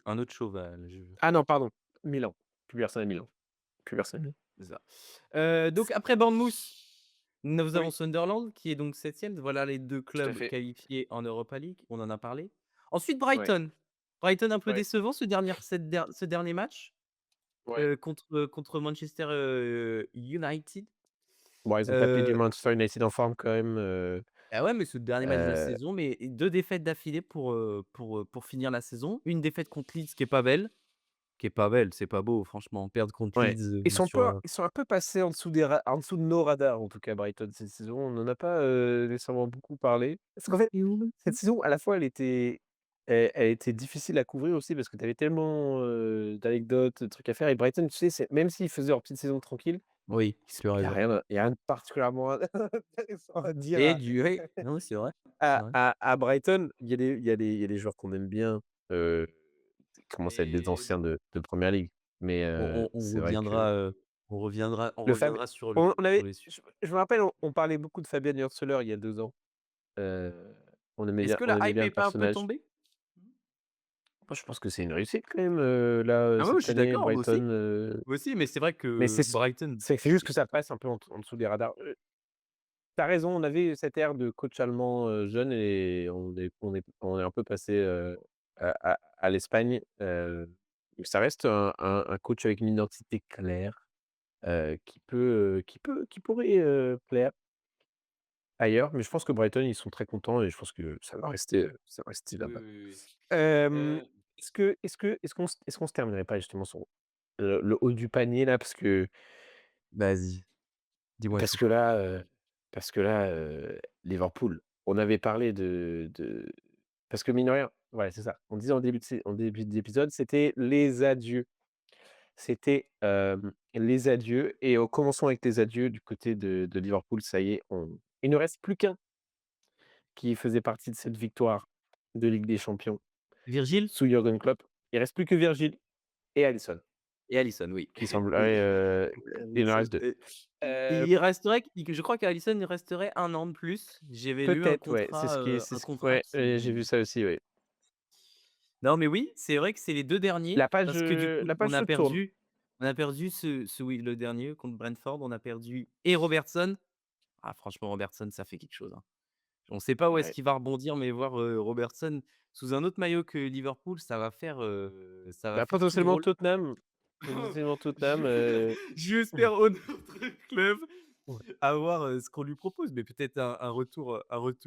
un autre cheval, ah non, pardon, Milan. Plus personne à Milan. Plus personne à Milan. c'est ça. Donc après Bournemouth, nous avons Oui, Sunderland qui est donc 7e. Voilà les 2 tout à clubs fait. qualifiés en Europa League, on en a parlé. Ensuite Ouais, Brighton. Brighton un peu ouais, décevant ce dernier match, ouais. contre Manchester, United. Bon, ils ont tapé du Heu Manchester United en forme quand même, Ah ouais, mais ce dernier match de la heu, saison, mais 2 défaites d'affilée pour finir la saison. Une défaite contre Leeds qui est pas belle, c'est pas beau franchement, perdre contre ouais. Leeds, Ils sont un peu passés en dessous de nos radars, en tout cas, Brighton, cette saison. On n'en a pas, nécessairement beaucoup parlé. Parce qu'en fait, cette saison, à la fois, elle était difficile à couvrir aussi parce que tu avais tellement, d'anecdotes, de trucs à faire et Brighton, tu sais, c'est même s'ils faisaient leur petite saison tranquille, oui, tu as raison. il y a rien de particulièrement intéressant à dire Et du oui, non, c'est vrai, c'est vrai. à Brighton. Il y a des joueurs qu'on aime bien, heu, qui commencent à être des Mais anciens de Premier League. Mais, on c'est vrai que on le Fab reviendra sur on sur avait les su je me rappelle, on parlait beaucoup de Fabian Hürzeler il y a 2 ans. Heu, Est-ce que on la aimait hype bien est le pas un peu personnage. tombée? Moi, je pense que c'est une réussite quand même, là, Ah ouais, je cette suis année, d'accord, Brighton, moi aussi, mais c'est vrai mais que Brighton, c'est juste que ça passe un peu en dessous des radars. Tu as raison, on avait cette ère de coach allemand, jeune et on est un peu passé, à l'Espagne, mais ça reste un coach avec une identité claire, qui pourrait, plaire ailleurs, mais je pense que Brighton, ils sont très contents et je pense que ça va rester oui, là-bas. oui, oui. Hem, Heu, est-ce qu'on se terminerait pas justement sur, le haut du panier là? Vas-y, dis-moi Parce tout. que là, Liverpool, on avait parlé parce que mine de rien, voilà, c'est ça. On disait en début d'épisode, c'était les adieux. C'était, les adieux et commençons avec les adieux du côté de Liverpool. Ça y est, on il ne reste plus qu'un qui faisait partie de cette victoire de Ligue des Champions Virgile sous Jürgen Klopp. Il reste plus que Virgil et Alisson et Alisson, oui. qui Oui. semblerait, il en Alisson reste 2. et Heu, il resterait je crois qu'Alisson, il resterait 1 an de plus. J'avais lu peut-être, ouais, c'est un ce contrat ouais, j'ai vu qui ça aussi, ouais. non, mais oui, c'est vrai que c'est les 2 derniers parce que du coup, La page se tourne. on a perdu oui, le dernier contre Brentford, on a perdu et Robertson. Ah franchement, Robertson, ça fait quelque chose, hein. On ne sait pas où est-ce Ouais. qu'il va rebondir, mais voir, Robertson sous un autre maillot que Liverpool, ça va Bah, faire tout drôle. potentiellement Tottenham, J'espère au notre club ouais. à voir, ce qu'on lui propose, mais peut-être un retour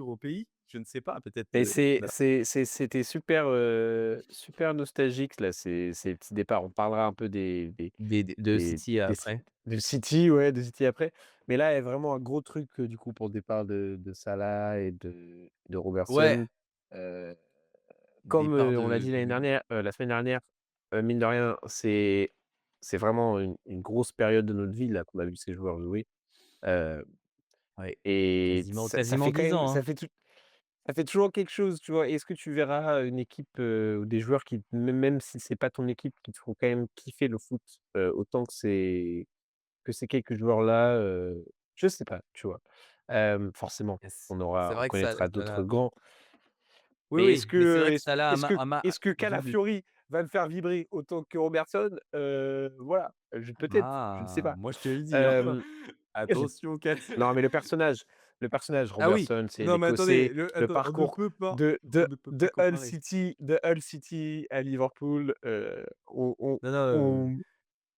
au pays, je ne sais pas, peut-être, Mais voilà, c'était super, super nostalgique là, ces petits départs. On parlera un peu de City des Ci après. de City, ouais, de City après. Mais là, il y a vraiment un gros truc, du coup, pour le départ de Salah et de Ouais, Robertson. Heu, comme, départ on l'a de dit l'année dernière, la semaine dernière, mine de rien, c'est vraiment une grosse période de notre vie là qu'on a vu ces joueurs jouer. Heu ouais, et quasiment 10 ans, hein. ça fait toujours quelque chose, tu vois? Est-ce que tu verras, une équipe, ou des joueurs qui même si c'est pas ton équipe, qui te font quand même kiffer le foot, autant que ces quelques joueurs-là, je sais pas, tu vois? Forcément, Et c c'est on vrai que ça connaîtra d'autres ça grands, oui, mais oui, mais c'est vrai que Salah est-ce que double Calafiori va me faire vibrer autant que Robertson? Voilà, je peut-être, je ne sais ah! pas. Moi, je te le dis, hein, Hem, attention Kat non, mais le personnage ah oui! Robertson, c'est Non, mais attendez, l'Écossais, le le attends, parcours on ne peut pas comparer. De Hull City à Liverpool, Non, non, on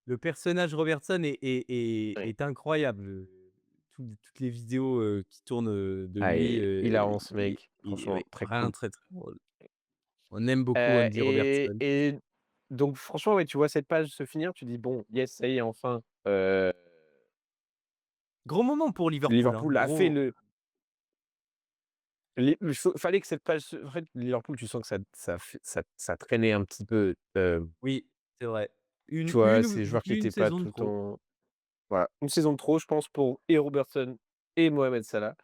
le personnage Robertson ouais. est incroyable, toutes les vidéos, qui tournent, de Ah, lui, et hilarant ce mec, il franchement oui, très vraiment cool. très, très drôle. On aime beaucoup Andy Robertson. Et donc franchement, ouais, tu vois cette page se finir, tu dis: «Bon, yes, ça y est, enfin, Gros moment pour Liverpool, hein, Liverpool a fait gros le». Il fallait que cette page se en fait, Liverpool, tu sens que ça traînait un petit peu, oui, c'est vrai. tu vois? Une Ces ou joueurs qui une étaient pas saison de tout le trop. temps. Voilà, une saison de trop, je pense, pour et Robertson et Mohamed Salah.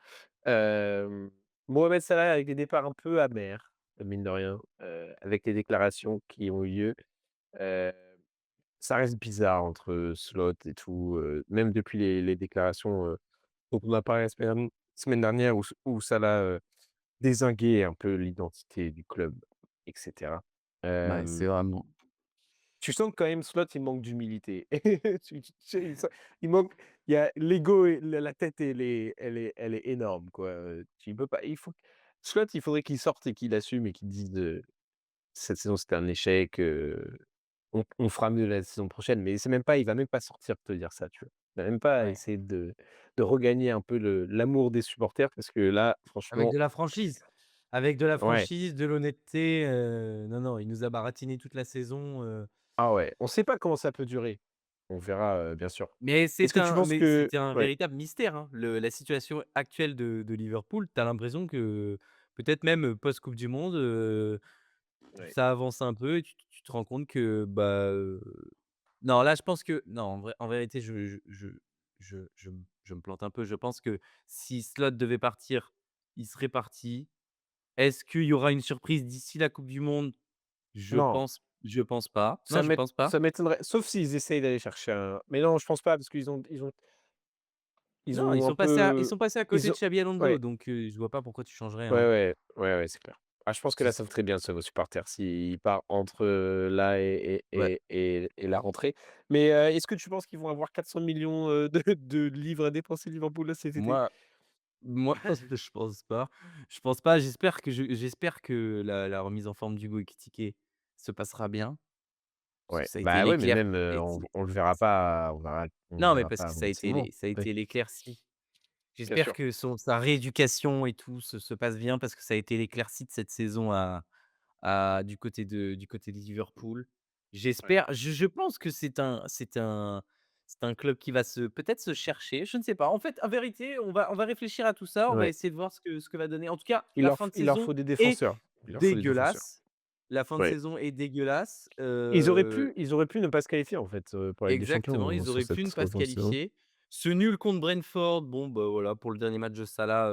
Hem, Mohamed Salah avec des départs un peu amers, mine de rien, avec les déclarations qui ont eu lieu. Heu, Ça reste bizarre entre Slot et tout, même depuis les déclarations, dont on a parlé la semaine dernière où Salah, dézinguait un peu l'identité du club et cetera. Ouais, c'est Hem vraiment Tu sens que quand même Slot, il manque d'humilité. Tu sais, il manque il y a l'ego et la tête, elle est énorme, quoi, tu peux pas il faut Slot, il faudrait qu'il sorte et qu'il assume et qu'il dise, «Cette saison, c'était un échec, on fera mieux la saison prochaine», mais c'est même pas il va même pas sortir te dire ça, tu vois? Il va même pas ouais. essayer de regagner un peu l'amour des supporters parce que là, Avec franchement, de la franchise. Avec de la ouais, franchise, de l'honnêteté, non, non, il nous a baratiné toute la saison, ah ouais, on sait pas comment ça peut durer. On verra, bien sûr. Est-ce que tu penses mais que c'était un ouais, véritable mystère, hein. La situation actuelle de Liverpool, tu as l'impression que peut-être même, post coupe du monde, ouais. ça avance un peu et tu te rends compte que, bah, non, là, je pense que non, en vérité, je me plante un peu. Je pense que si Slot devait partir, il serait parti. Est-ce qu'il y aura une surprise d'ici la coupe du monde? Non. Je pense pas. Non, je pense pas. Ça m'étonnerait, sauf s'ils essayent d'aller chercher un, mais non, je pense pas parce ils Non, ont un ils peu sont passés à côté ils de ont Xabi Alonso, ouais, donc je vois pas pourquoi tu changerais, ouais, hein. ouais, ouais, ouais, c'est clair. Ah, je pense que Ce là, s ça ferait bien ça aux supporters s'il part entre, là Ouais. et la rentrée. Mais, est-ce que tu penses qu'ils vont avoir 400 millions de livres à dépenser Liverpool là cet été? Moi moi, je pense pas. Je pense pas. J'espère que la remise en forme d'Hugo Ekitike se passera bien, parce que Ouais, ça a été bah, ouais, mais l'éclair même, et on le verra pas, on le non, mais verra parce pas que avant un petit moment. ça a Oui, été l'éclaircie. bien J'espère sûr. que sa rééducation et tout se passe bien parce que ça a été l'éclaircie de cette saison du côté de Liverpool. Ouais. J'espère je pense que c'est un club qui va peut-être se chercher, je ne sais pas. En fait, en vérité, on va réfléchir à tout ça, on va Ouais. essayer de voir ce que va donner. En tout cas, Il leur faut des est défenseurs. Il leur faut des défenseurs. dégueulasse. La fin de Ouais. saison est dégueulasse, Ils auraient pu ne pas se qualifier en fait, pour la Ligue des exactement, Champions, ils sur auraient pu ne cette pas se fin de saison. qualifier. Ce nul contre Brentford, bon, bah, voilà, pour le dernier match de Salah,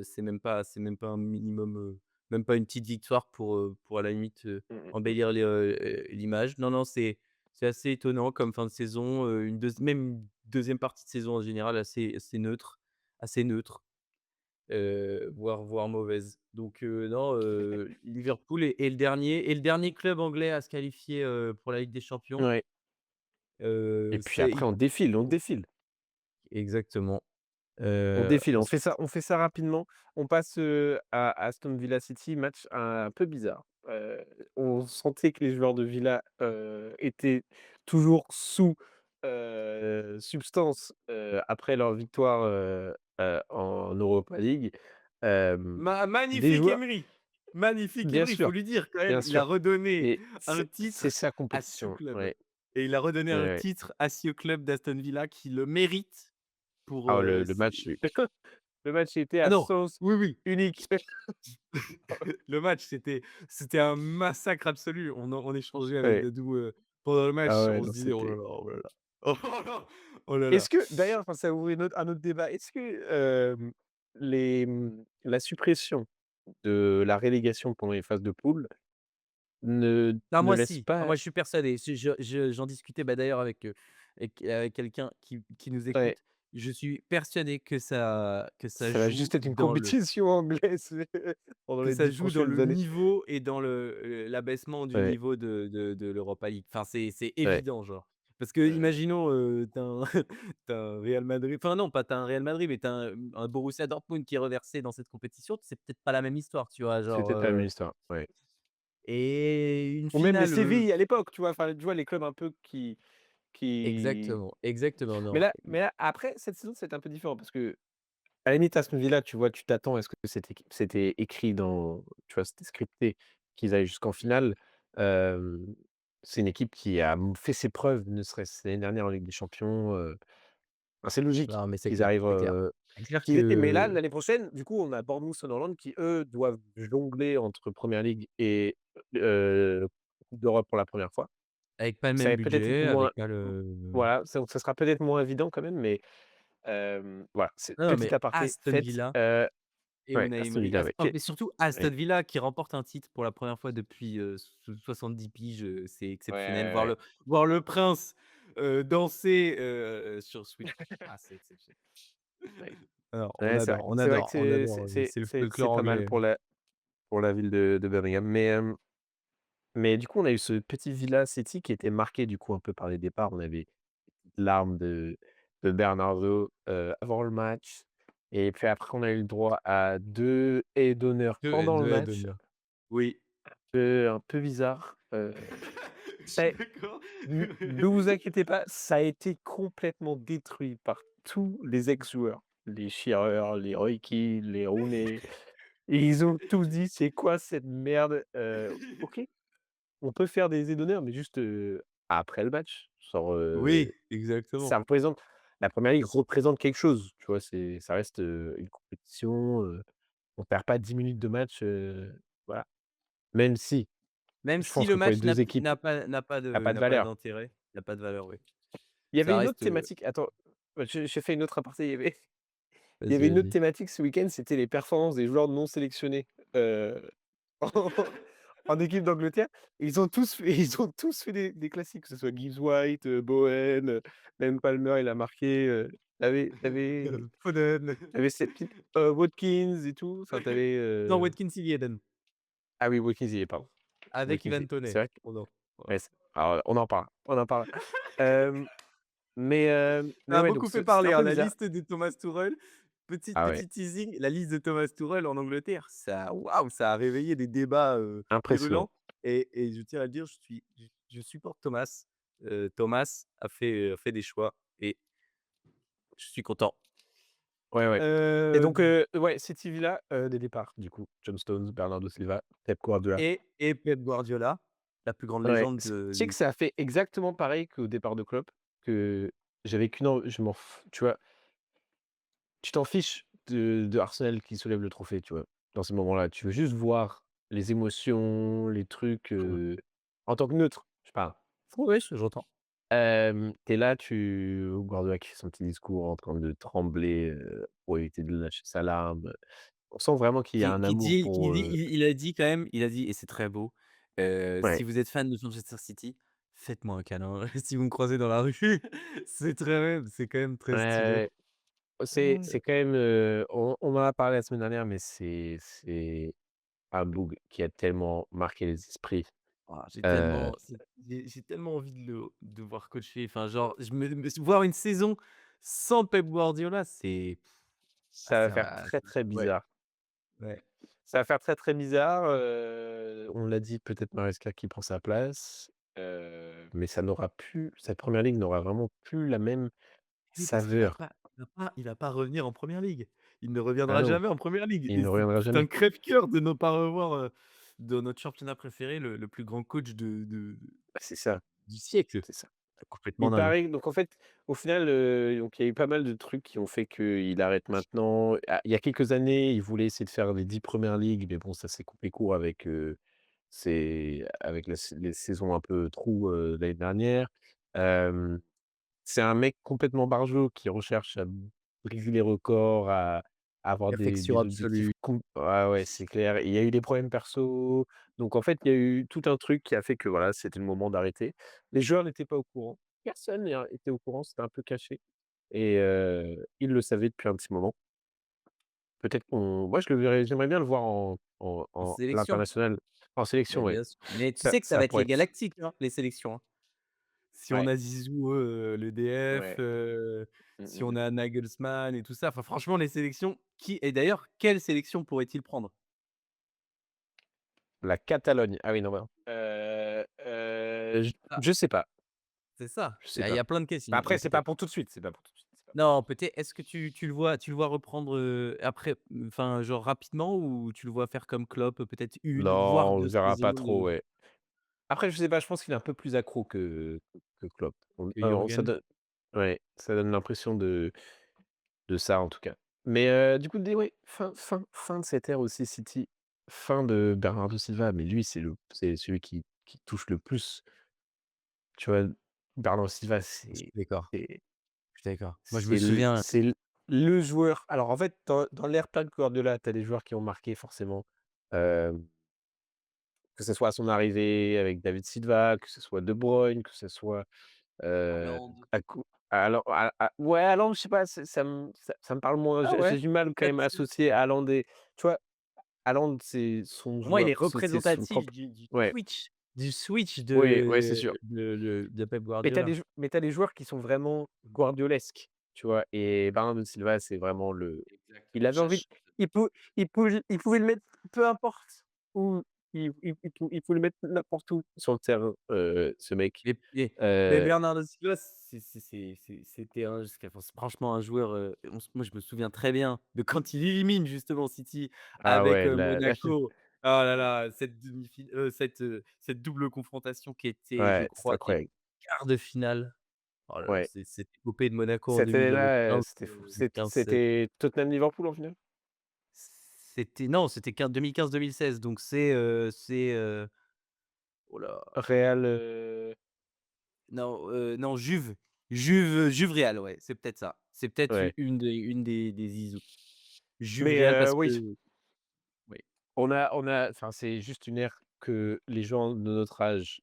c'est même pas un minimum, même pas une petite victoire pour à la limite, Mmh mh, mmh. embellir l'image. Non, non, c'est assez étonnant comme fin de saison, même une 2e partie de saison en général assez neutre, voire mauvaise. Donc non, Liverpool est le dernier club anglais à se qualifier, pour la Ligue des Champions. Ouais, et puis C'est après on défile, on défile. exactement. On défile, Ensuite on fait ça rapidement. On passe, à Aston Villa City, match un peu bizarre. On sentait que les joueurs de Villa, étaient toujours sous, substance, après leur victoire, en Europa League. Hem, des magnifique joueurs Emery! Magnifique Bien Emery, il faut sûr, lui dire quand même, bien il a sûr, redonné et un c'est titre sa à ce compétition. club Ouais, et il a redonné ouais, un ouais. titre à ce club d'Aston Villa qui le mérite pour, Ah, le c'est match, le match était ah à non! sens Oui, oui, unique. le match c'était un massacre absolu. On échangeait avec Ouais. Dadou, pendant le Ah match, ouais, on non, se disait: «Oh là c'était là, oh là là, oh là là, oh là là». est-ce que d'ailleurs, enfin, ça ouvre un autre débat. Est-ce que, la suppression de la relégation pendant les phases de poule ne Non, ne moi laisse si, ah pas moi je suis persuadé. J'en discutais, bah, d'ailleurs avec quelqu'un qui nous ouais, écoute. Je suis persuadé que ça ça va joue juste être une dans le compétition anglaise pendant que les ça 10 joue dans le prochaines années. niveau et dans l'abaissement du Ouais, niveau de l'Europa League. Enfin, c'est ouais, évident, genre. Parce que imaginons, tu un tu un Real Madrid, enfin non, pas tu un Real Madrid, mais tu as un Borussia Dortmund qui est reversé dans cette compétition, c'est peut-être pas la même histoire, tu vois? c'est Genre, peut-être la même histoire, ouais. et une Ou même les finale, Séville à l'époque, tu vois? Enfin, tu vois les clubs un peu qui exactement, exactement, mais non. là après cette saison, c'est un peu différent parce que à la limite, Aston Villa, tu vois, tu t'attends à ce que c'était écrit dans tu vois, c'était scripté qu'ils aillent jusqu'en finale. Hem, c'est une équipe qui a fait ses preuves, ne serait-ce l'année dernière en Ligue des Champions, c'est logique Non, mais c'est qu'ils clair, arrivent, c'est clair. C'est clair mais là, que l'année prochaine, du coup, on a Bournemouth, Sunderland qui, eux, doivent jongler entre Premier League et Coupe d'Europe pour la première fois. avec pas le Ça même va peut-être être budget, moins avec pas le voilà, ça sera peut-être moins évident quand même, mais voilà, c'est non, non, petit mais aparté Aston fait, Villa et ouais, Unai Aston Emery, Villa, ouais, mais surtout Aston ouais, Villa qui remporte un titre pour la première fois depuis, 70 piges, c'est ouais, exceptionnel. ouais, ouais. Voir le prince, danser, sur Switch, ah, c'est exceptionnel. Ouais. Alors, Ouais, c'est vrai. C'est vrai que on c'est adore, c'est c'est c'est le c'est c'est folklore pas mal anglais. pour la ville de Birmingham, mais du coup, on a eu ce petit Villa City qui était marqué, du coup, un peu par les départs. On avait l'arme de Bernardo, avant le match et puis après on a eu le droit à 2 haies d'honneur pendant le 2 aides match, d'honneur. Oui. un peu bizarre, Je ça suis d'accord. ne vous inquiétez pas, ça a été complètement détruit par tous les ex-joueurs. Les Shearer, les Roy Keane, les Rooney et ils ont tous dit: «C'est quoi cette merde?» OK, on peut faire des aides d'honneur mais juste, après le match. Genre, Oui, exactement. ça représente la Premier League représente quelque chose, tu vois? Ça reste, une compétition, on perd pas 10 minutes de match, voilà. Même si, Même je si pense le que pour les match 2 équipes, n'a ça a pas de pas valeur. d'intérêt, n'a pas de valeur, oui. Il y avait Ça une autre reste, thématique attends, j'ai fait une autre aparté, il y vas-y, avait une autre vas-y. thématique ce week-end, c'était les performances des joueurs non sélectionnés, heu, en équipe d'Angleterre. Ils ont tous fait des classiques, que ce soit Gibbs White, Bowen, même Palmer, il a marqué, Foden. tu avais cette petite Watkins et tout, enfin tu avais, Non, Watkins, il y est, Eden, ah oui, Watkins y est, pardon. avec Watkins y Ivan est. Toney. C'est vrai que Oh non, voilà. ouais, alors on en parle, on en parle. Hem, mais Ça a ouais, donc beaucoup fait c'était un parler, hein, peu la bizarre. liste de Thomas Tuchel. Ah ouais, Petit teasing, la liste de Thomas Tuchel en Angleterre, ça waouh, ça a réveillé des débats, impressionnant. virulents, et je tiens à le dire, je supporte Thomas. Thomas a fait des choix et je suis content. Ouais, ouais et Heu donc ouais, City Villa, des départs du coup, John Stones, Bernardo Silva, Pep Guardiola. et Pep Guardiola, la plus grande Ouais, légende c de tu sais que ça a fait exactement pareil qu'au départ de Klopp, que j'avais qu'une env je m'en f tu vois? Tu t'en fiches de Arsenal qui soulève le trophée, tu vois? Dans ces moments-là, tu veux juste voir les émotions, les trucs, en tant que neutre, je parle. ouais, j'entends. Tu là, tu Guardiola qui fait son petit discours en train de trembler, pour éviter de lâcher sa larme. On sent vraiment qu'il y a un amour Qui pour, dit il a dit quand même, il a dit et c'est très beau, ouais, «Si vous êtes fan de Manchester City, faites-moi un câlin si vous me croisez dans la rue». C'est quand même ouais, très stylé. ouais, ouais. C'est quand même, on en a parlé la semaine dernière, mais c'est un boug qui a tellement marqué les esprits. Ah, Heu, j'ai tellement envie de voir coacher, enfin genre je me voir une saison sans Pep Guardiola, ah ça va ça faire va, très, très ouais, bizarre. ouais. Ça va faire très, très bizarre, on l'a dit, peut-être Maresca qui prend sa place, mais ça n'aura plus cette première ligue n'aura vraiment plus la même Oui, parce qu'il va saveur. pas il va pas revenir en première ligue. Il ne Ah reviendra non, jamais en première ligue il et ne reviendra c'est un jamais. crève-cœur de ne pas revoir, dans notre championnat préféré, le plus grand coach Bah, c'est ça, du siècle. c'est ça. Complètement Il dingue. paraît donc en fait, au final, donc il y a eu pas mal de trucs qui ont fait qu'il arrête maintenant. Ah, il y a quelques années, il voulait essayer de faire les 10 premières ligues, mais bon, ça s'est coupé court avec, avec les saisons un peu trous, l'année dernière. Hem, c'est un mec complètement barjot qui recherche à briser les records, avoir Perfection des objectifs absolue. ouais, ouais, c'est clair. Et il y a eu des problèmes perso, donc en fait, il y a eu tout un truc qui a fait que voilà, c'était le moment d'arrêter. Les joueurs n'étaient pas au courant. Personne était au courant, c'était un peu caché et ils le savaient depuis un petit moment. Peut-être qu'on moi, je le verrais j'aimerais bien le voir En en à sélection? l'international, en sélection, Beh, ouais. bien sûr. Mais tu Ça sais que ça ça va être pourrait les être galactiques, hein, les sélections, hein. Si on ouais, a Zizou, le DF, ouais. Mmh, si mmh on mh. a Nagelsmann et tout ça, enfin franchement les sélections qui et d'ailleurs, quelle sélection pourrait-il prendre? La Catalogne. Ah oui, non, non. Ah, Je sais pas, c'est ça. je sais Il y pas. a plein de Bah, questions, après, c'est pas peut-être. pour tout de suite, c'est pas pour tout de suite, c'est pas pour tout de Non, suite. peut-être est-ce que tu le vois reprendre, après, enfin genre rapidement ou tu le vois faire comme Klopp, peut-être une voire Non, on 2 le verra pas saisons, trop, ouais. Après, je sais pas, je pense qu'il est un peu plus accro que Klopp. que Ça Jürgen? donne ouais, ça donne l'impression de ça, en tout cas. Mais du coup, ouais, fin de cette ère aussi City, fin de Bernardo Silva, mais lui, c'est celui qui touche le plus, tu vois? Bernardo Silva, Je suis d'accord, c'est je suis d'accord. Moi je me souviens c'est le joueur alors, en fait, dans l'ère Pep Guardiola, tu as des joueurs qui ont marqué forcément, hem, que ce soit à son arrivée avec David Silva, que ce soit De Bruyne, que ce soit, Haaland. Haaland ouais, Haaland, je sais pas, ça me parle moins. Ah J'ai ouais, du mal quand même à peut-être. associer Haaland et tu vois? Haaland, c'est son Pour moi, il joueur, est c'est son représentatif propre du ouais, switch oui, ouais, c'est sûr. de Pep Mais tu as Guardiola. des joueurs qui sont vraiment guardiolesques, tu vois? Et Bernardo Silva, c'est vraiment il Exactement. avait envie il pou il pouvait le mettre peu importe où, il pouvait le mettre n'importe où sur le terrain, ce mec. Et mais Heu, Bernardo Silva, c'était un franchement un joueur, on s moi je me souviens très bien de quand il élimine justement City ah avec, ouais, Monaco. Oh là là, cette cette double confrontation qui était, je ouais, c'est crois, des incroyable. quarts de finale. Oh là là, Ouais. cette épopée de Monaco en Cette année-là, 2015, c'était fou. 15-16. C'était Tottenham-Liverpool en finale? C'était non, c'était 2015-2016 donc oh là, Real, non, non Juve Real, ouais, c'est peut-être ça. C'est peut-être ouais. une des Zizou. Juve Mais Real parce oui, que oui. enfin, c'est juste une ère que les gens de notre âge,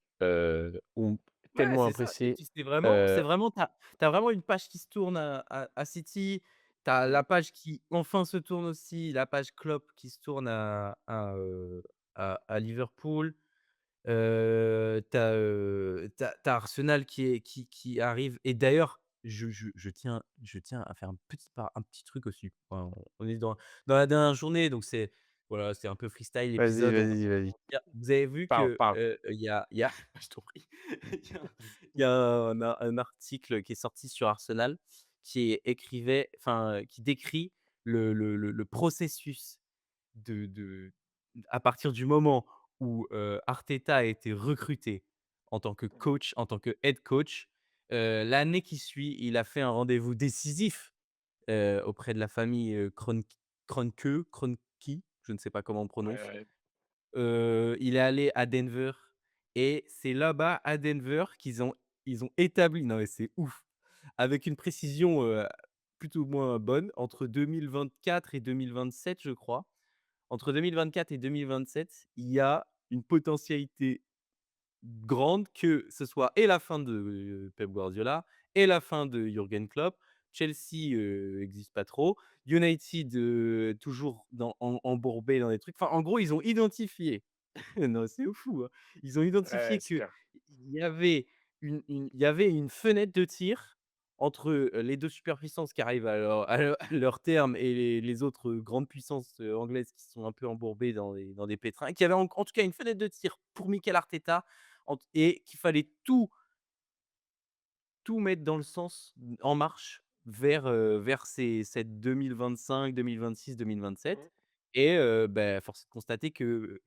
ont Ouais, tellement c'est ça et appréciée. puis c'est Heu, vraiment tu as vraiment une page qui se tourne à City, tu as mmh, la page qui enfin se tourne aussi, la page Klopp qui se tourne à Liverpool. Tu as Arsenal qui arrive et d'ailleurs, je tiens à faire un petit truc aussi. Enfin, on est dans la dernière journée, donc c'est voilà, c'est un peu freestyle vas-y, l'épisode. On va vas-y, vas-y. vous avez vu Parle, que, parle. il y a je t'en prie. Il y a un article qui est sorti sur Arsenal qui décrit le processus de à partir du moment où, Arteta a été recruté en tant que coach, en tant que head coach, l'année qui suit, il a fait un rendez-vous décisif, auprès de la famille, Kroenke, je ne sais pas comment on Ouais, prononce. ouais. Il est allé à Denver et c'est là-bas, à Denver, ils ont établi non mais c'est ouf, avec une précision, plus ou moins bonne, entre 2024 et 2027, je crois. Entre 2024 et 2027, il y a une potentialité grande que ce soit et la fin de, Pep Guardiola et la fin de Jürgen Klopp. Chelsea, existe pas trop. United, toujours embourbé dans des trucs. Enfin, en gros, ils ont identifié non, c'est fou, hein. Ils ont Ouais, identifié c'est qu'il clair. y avait il y avait une fenêtre de tir entre, les 2 superpuissances qui arrivent à leur terme et les autres, grandes puissances, anglaises qui sont un peu embourbées dans des pétrins. Qu'il y avait en tout cas une fenêtre de tir pour Mikel Arteta et qu'il fallait tout mettre dans le sens en marche vers cette 2025-2026-2027 Mmh. et force est de constater que,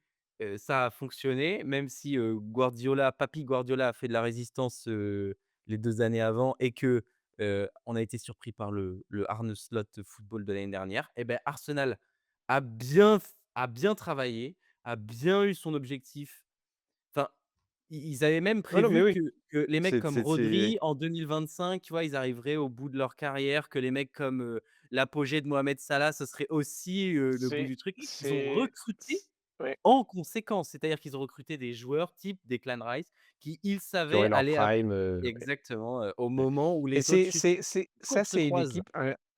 ça a fonctionné même si, Papy Guardiola a fait de la résistance, les 2 années avant et que, on a été surpris par le Arne Slot football de l'année dernière et Arsenal a bien travaillé, a bien eu son objectif. Enfin, ils avaient même Ouais, non, mais prévu oui, que les mecs comme c'est Rodri, en 2025, tu vois, ils arriveraient au bout de leur carrière, que les mecs comme, l'apogée de Mohamed Salah, ce serait aussi, le bout c'est du truc. Ils ont c'est recruté c ouais, en conséquence. C'est-à-dire qu'ils ont recruté des joueurs type Declan Rice qui, ils qui auraient savaient, leur allaient av prime, ouais. exactement, au moment où Et les autres chutes c'est ça, courbes se c'est une croisent. équipe,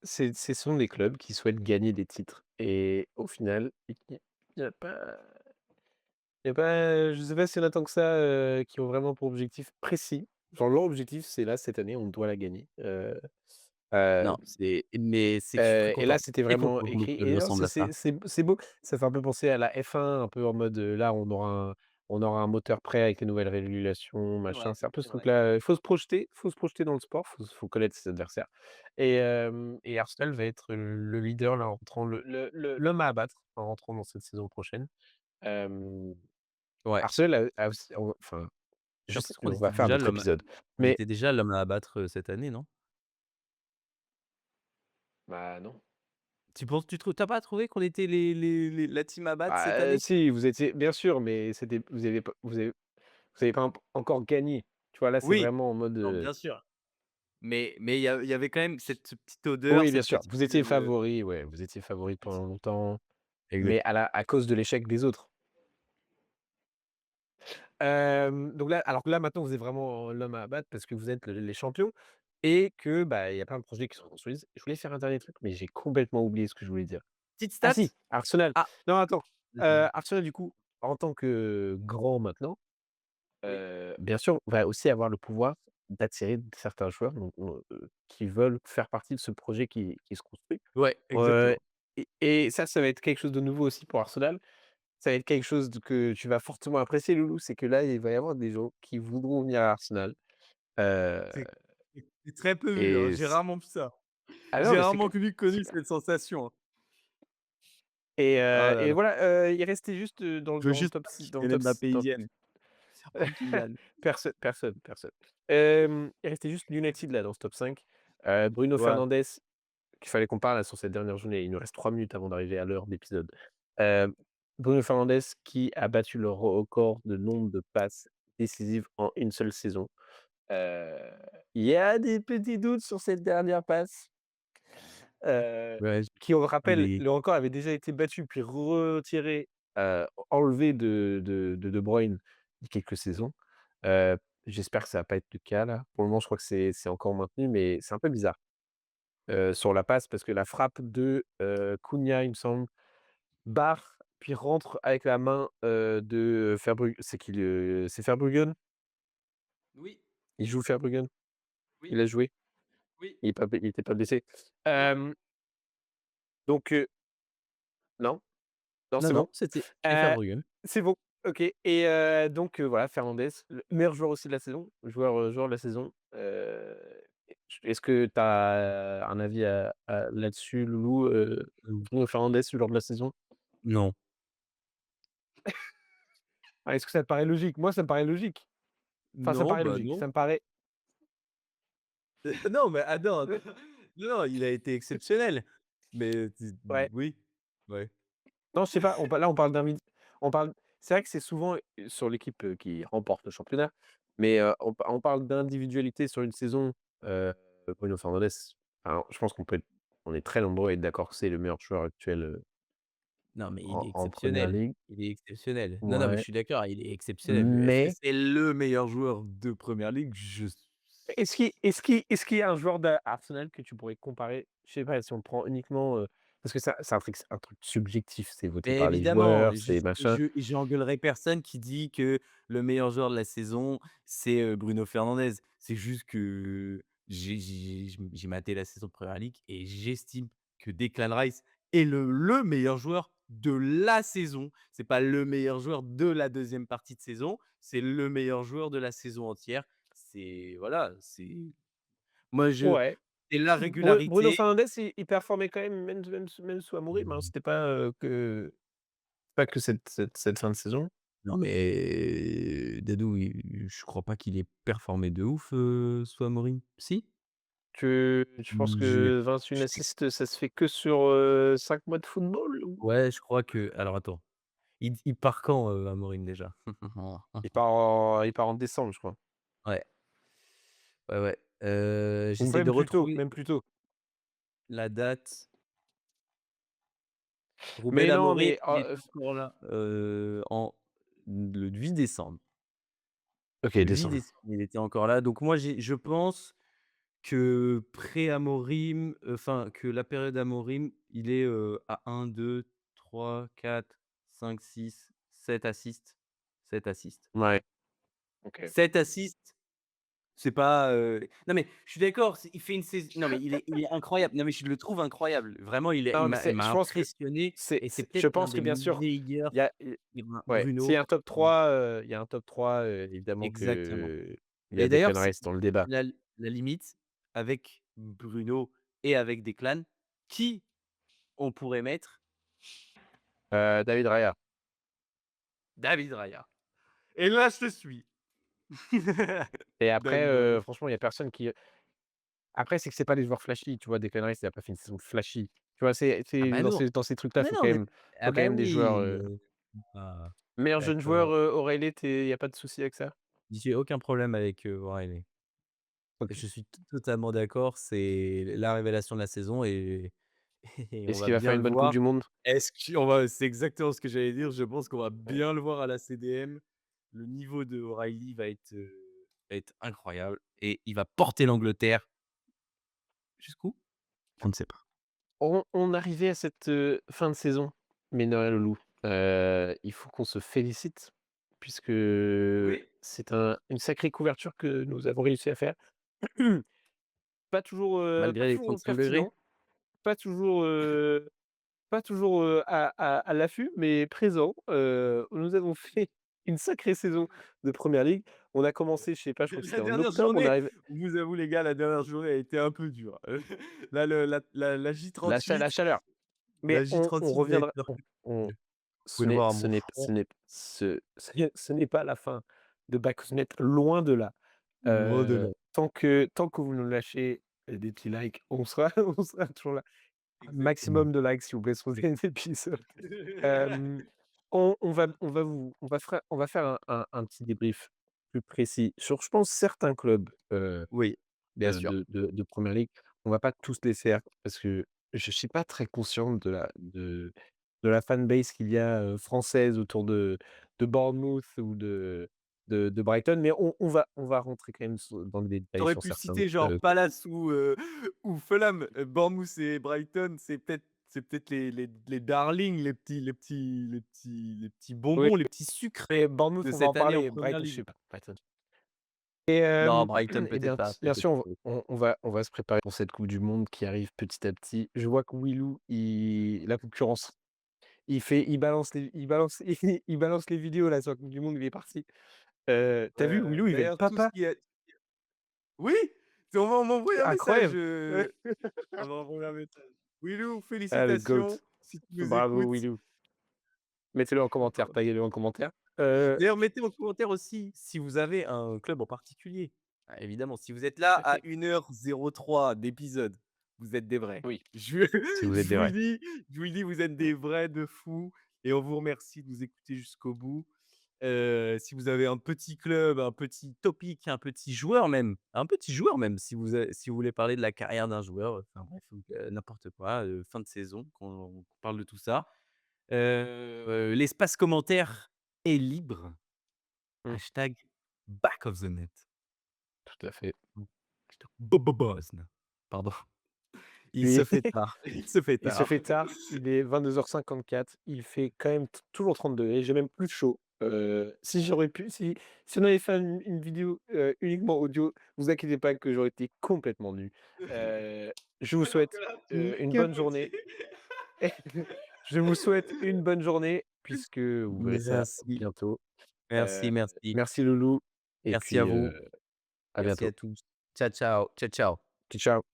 ce sont des clubs qui souhaitent gagner des titres et au final, il y a pas il y a pas, je sais pas s'il y en a tant que ça, qui ont vraiment pour objectif précis. Genre leur objectif, c'est là, cette année, on doit la gagner, heu Non, mais c'est que je suis Et là, c'était très vraiment content que mon écrit club et non, ressemble à ça. c'est beau. Ça fait un peu penser à la F1, un peu en mode, là, on aura un moteur prêt avec les nouvelles régulations, C'est machin. vrai, C'est un peu ce c'est vrai. truc-là, il faut se projeter dans le sport, faut connaître ses adversaires et Arsenal va être le leader là, en rentrant l'homme à abattre en rentrant dans cette saison prochaine. Hem, Ouais. Arsenal a aussi enfin, J'ai juste, l'impression on va faire un autre épisode, qu'on mais était déjà l'homme à abattre, cette année, non? bah, non. Tu pas trouvé qu'on était les la team à battre cette Bah, année? si, vous étiez bien sûr, mais c'était vous avez pas encore gagné. Tu vois? Là, c'est Oui, vraiment en mode, non, bien sûr. Mais il y avait quand même cette petite odeur, oui, bien cette sûr, petite, vous étiez favoris, ouais, vous étiez favoris pendant longtemps, mais exact. à cause de l'échec des autres. Donc là, alors que là, maintenant, vous êtes vraiment l'homme à abattre parce que vous êtes les champions et que, bah, il y a plein de projets qui se construisent. Je voulais faire un dernier truc, mais j'ai complètement oublié ce que je voulais dire. Petite Ah stat? si, Arsenal. Ah, Non, attends, vas-y, vas-y. Arsenal, du coup, en tant que grand maintenant, Oui. bien sûr, va aussi avoir le pouvoir d'attirer certains joueurs qui veulent faire partie de ce projet qui se construit. Ouais, Heu exactement. et ça va être quelque chose de nouveau aussi pour Arsenal. Ça va être quelque chose que tu vas fortement apprécier, Loulou, c'est que là, il va y avoir des gens qui voudront venir à Arsenal, heu C'est très peu vu, hein, et j'ai c rarement vu ça. ah non, J'ai mais rarement c'est connu clair cette sensation, hein. et Ah là et là. voilà, il restait juste, Je veux dans le juste top pas 6 dans le Kylian top Mbappé, 6 il dans vienne. Oh Kylian. personne. Il restait juste United là dans ce top 5. Bruno Ouais. Fernandes, qu'il fallait qu'on parle là sur cette dernière journée. Il nous reste 3 minutes avant d'arriver à l'heure d'épisode. Heu, Bruno Fernandes qui a battu le record de nombre de passes décisives en une seule saison. Heu, il y a des petits doutes sur cette dernière passe, heu, Ouais, qui, on le il rappelle, est le record avait déjà été battu puis retiré, enlevé De Bruyne il y a quelques saisons. Heu, J'espère que ça va pas être le cas là. Pour le moment, je crois que c'est encore maintenu, mais c'est un peu bizarre, sur la passe parce que la frappe de, Cunha, il me semble, barre, puis rentre avec la main, de c'est Verbruggen? oui, Il joue Verbruggen? oui, Il a joué? oui, Il était pas blessé? non. Hem, donc non? Non, Non, c'est bon? non, c'était Heu, Verbruggen. c'est bon, OK et donc voilà, Fernandes, le meilleur joueur aussi de la saison, joueur de la saison. Est-ce que tu as un avis là-dessus, Loulou? Bruno Fernandes, joueur de la saison? Non. Ah, est-ce que ça te paraît logique? Moi, ça me paraît logique. Enfin, ça me Non, paraît bah, logique. non. Ça me paraît Non, mais attends, non, non, il a été exceptionnel. Mais ouais. oui, ouais. Non, je sais pas, on parle on parle c'est vrai que c'est souvent, sur l'équipe, qui remporte le championnat, mais on parle d'individualité sur une saison, heu, Bruno Fernandes, alors je pense on est très nombreux à être d'accord que c'est le meilleur joueur actuel, Non, mais il est en première exceptionnel. ligue. Il est exceptionnel. Non, non, mais je Ouais, suis d'accord, il est exceptionnel. Mais est-ce que mais c'est le meilleur joueur de première ligue? Je est-ce qu'il y a un joueur d'Arsenal que tu pourrais comparer? Je sais pas, si on prend uniquement, parce que ça c'est un truc subjectif, c'est voté mais par les évidemment, joueurs, c'est machin. j'engueulerai personne qui dit que le meilleur joueur de la saison, c'est, Bruno Fernandes. C'est juste que j'ai maté la saison de Premier League et j'estime que Declan Rice est le meilleur joueur de la saison. C'est pas le meilleur joueur de la deuxième partie de saison, c'est le meilleur joueur de la saison entière. C'est voilà, c'est moi je Ouais. c'est la Bruno régularité. Fernandes, il performait quand même sous Amorim, hein. C'était pas, pas que cette fin de saison. Non, mais Dadou, je crois pas qu'il ait performé de ouf, sous Amorim. Si? Tu penses J'ai que 21 je sais assists, ça se fait que sur, 5 mois de football ou? ouais, je crois que alors attends. il part quand, Amorim déjà? Il part en décembre, je crois. Ouais, ouais, ouais, Ou j'essaie de même plus tôt, retrouver même plus tôt. la date. Rouben Mais non, Amorim, mais il était encore là, en le 8 décembre. OK, Le 8 décembre. décembre, il était encore là, donc moi je pense que pré-Amorim, enfin que la période Amorim, il est, à 1-2-3-4-5-6-7 assists, 7 assists. Ouais, OK. 7 assists, c'est pas, non mais je suis d'accord, il fait une saison, non mais il est incroyable. Non mais je le trouve incroyable. Vraiment il Non, mais m'a il c'est m'a je pense que impressionné c'est et c'est c'est je peut-être l'un pense que des bien sûr, meilleurs. il y a i ouais, s'il y Bruno. a un top 3, il y a un top 3, évidemment Exactement. qu'il y a Et d'ailleurs, Declan c'est Rice dans le débat. la limite avec Bruno et avec Declan, qui on pourrait mettre? David Raya. David Raya. Et là, je te suis. Et après, David Raya. franchement, il y a personne qui après, c'est que c'est pas des joueurs flashy, tu vois? Declan Rice, il a pas fait une saison flashy. Tu vois? Ah C'est bah non. dans ces Ah trucs-là, mais non, mais ah faut quand bah même des joueurs, oui, ah, meilleur jeune joueur, d'accord. O'Reilly, il y a pas de souci avec ça? J'ai aucun problème avec, O'Reilly. OK. Je suis totalement d'accord, c'est la révélation de la saison et et on Est-ce va qu'il va faire bien une le bonne coupe voir. du monde? Est-ce qu'on va C'est exactement ce que j'allais dire, je pense qu'on va Ouais. bien le voir à la CDM. Le niveau de O'Reilly va être incroyable et il va porter l'Angleterre jusqu'où? On ne sait pas. On arrivait à cette, fin de saison, mine de rien, le loup. Il faut qu'on se félicite puisque Oui. c'est une sacrée couverture que nous avons réussi à faire. Pas Malgré les toujours 35 degrés. pertinent, pas toujours, à l'affût, mais présent. Nous avons fait une sacrée saison de première ligue. On a commencé, je sais pas, je crois que La c'était en dernière octobre, on journée, arrive on vous avoue les gars, la dernière journée a été un peu dure. Là, la la J38, chaleur. Mais la on J38, vous avez reviendra, peur on vous pouvez voir à mon front, ce n'est pas la fin de Back loin de là. loin de là. Tant que vous nous lâchez des petits likes, on sera on sera toujours là. Exactement. Maximum de likes, s'il vous plaît, sur les épisodes. Hem, on va faire un petit débrief plus précis sur, je pense, certains clubs, Oui, bien sûr. de première ligue. On va pas tous les faire parce que je suis pas très conscient de la fanbase qu'il y a, française autour de Bournemouth ou de Brighton, mais on va rentrer quand même dans le Tu détail aurais sur pu certains, citer genre clubs. Palace ou Fulham, Bournemouth et Brighton, c'est peut-être les darlings, les petits Oui, bonbons, les petits sucres mais Bournemouth, de on va en cette année en parler, première Brighton, je sais ligue. pas, Brighton. Et Non, Brighton et peut-être pas, bien peut-être sûr, pas. on va se préparer pour cette coupe du monde qui arrive petit à petit. Je vois que Wilou, il la concurrence, il balance les vidéos là sur la coupe du monde, il est parti. Tu vu Wilou, il va être D'ailleurs tout ce papa? qui est oui! On m'a envoyé un message, Incroyable! Ouais. on m'a envoyé un message. Wilou, Ah le félicitations, GOAT. si tu nous Bravo écoutes. Wilou. Mettez-le en commentaire, taguez-le en commentaire. D'ailleurs, mettez en commentaire aussi si vous avez un club en particulier. Ah, évidemment, si vous êtes là à 1h03 d'épisode, vous êtes des vrais. Oui, Je si vous êtes je des vous le vrais. dis je vous le dis, vous êtes des vrais de fous et on vous remercie de nous écouter jusqu'au bout. Si vous avez un petit club, un petit topic, un petit joueur même, si vous voulez parler de la carrière d'un joueur, enfin bref, n'importe quoi, fin de saison, qu'on parle de tout ça. L'espace commentaire est libre. Mmh, Hashtag Back of the net. tout à fait. Hashtag Bobobozn. Pardon. Il se Lui, fait tard. Il se fait il se tard. fait tard, il est 22h54, il fait quand même toujours 30 degrés. J'ai même plus chaud. Si j'aurais pu, si on avait fait une vidéo, uniquement audio, vous inquiétez pas que j'aurais été complètement nu. Je vous Alors que souhaite, là, tu n'es une qu'à bonne moitié. journée. Je vous souhaite une bonne journée puisque vous verrez ça Merci. bientôt. Merci, merci. Merci Loulou et Merci à puis, vous. à Merci à bientôt. tous. Ciao, ciao. Ciao, ciao. Ciao.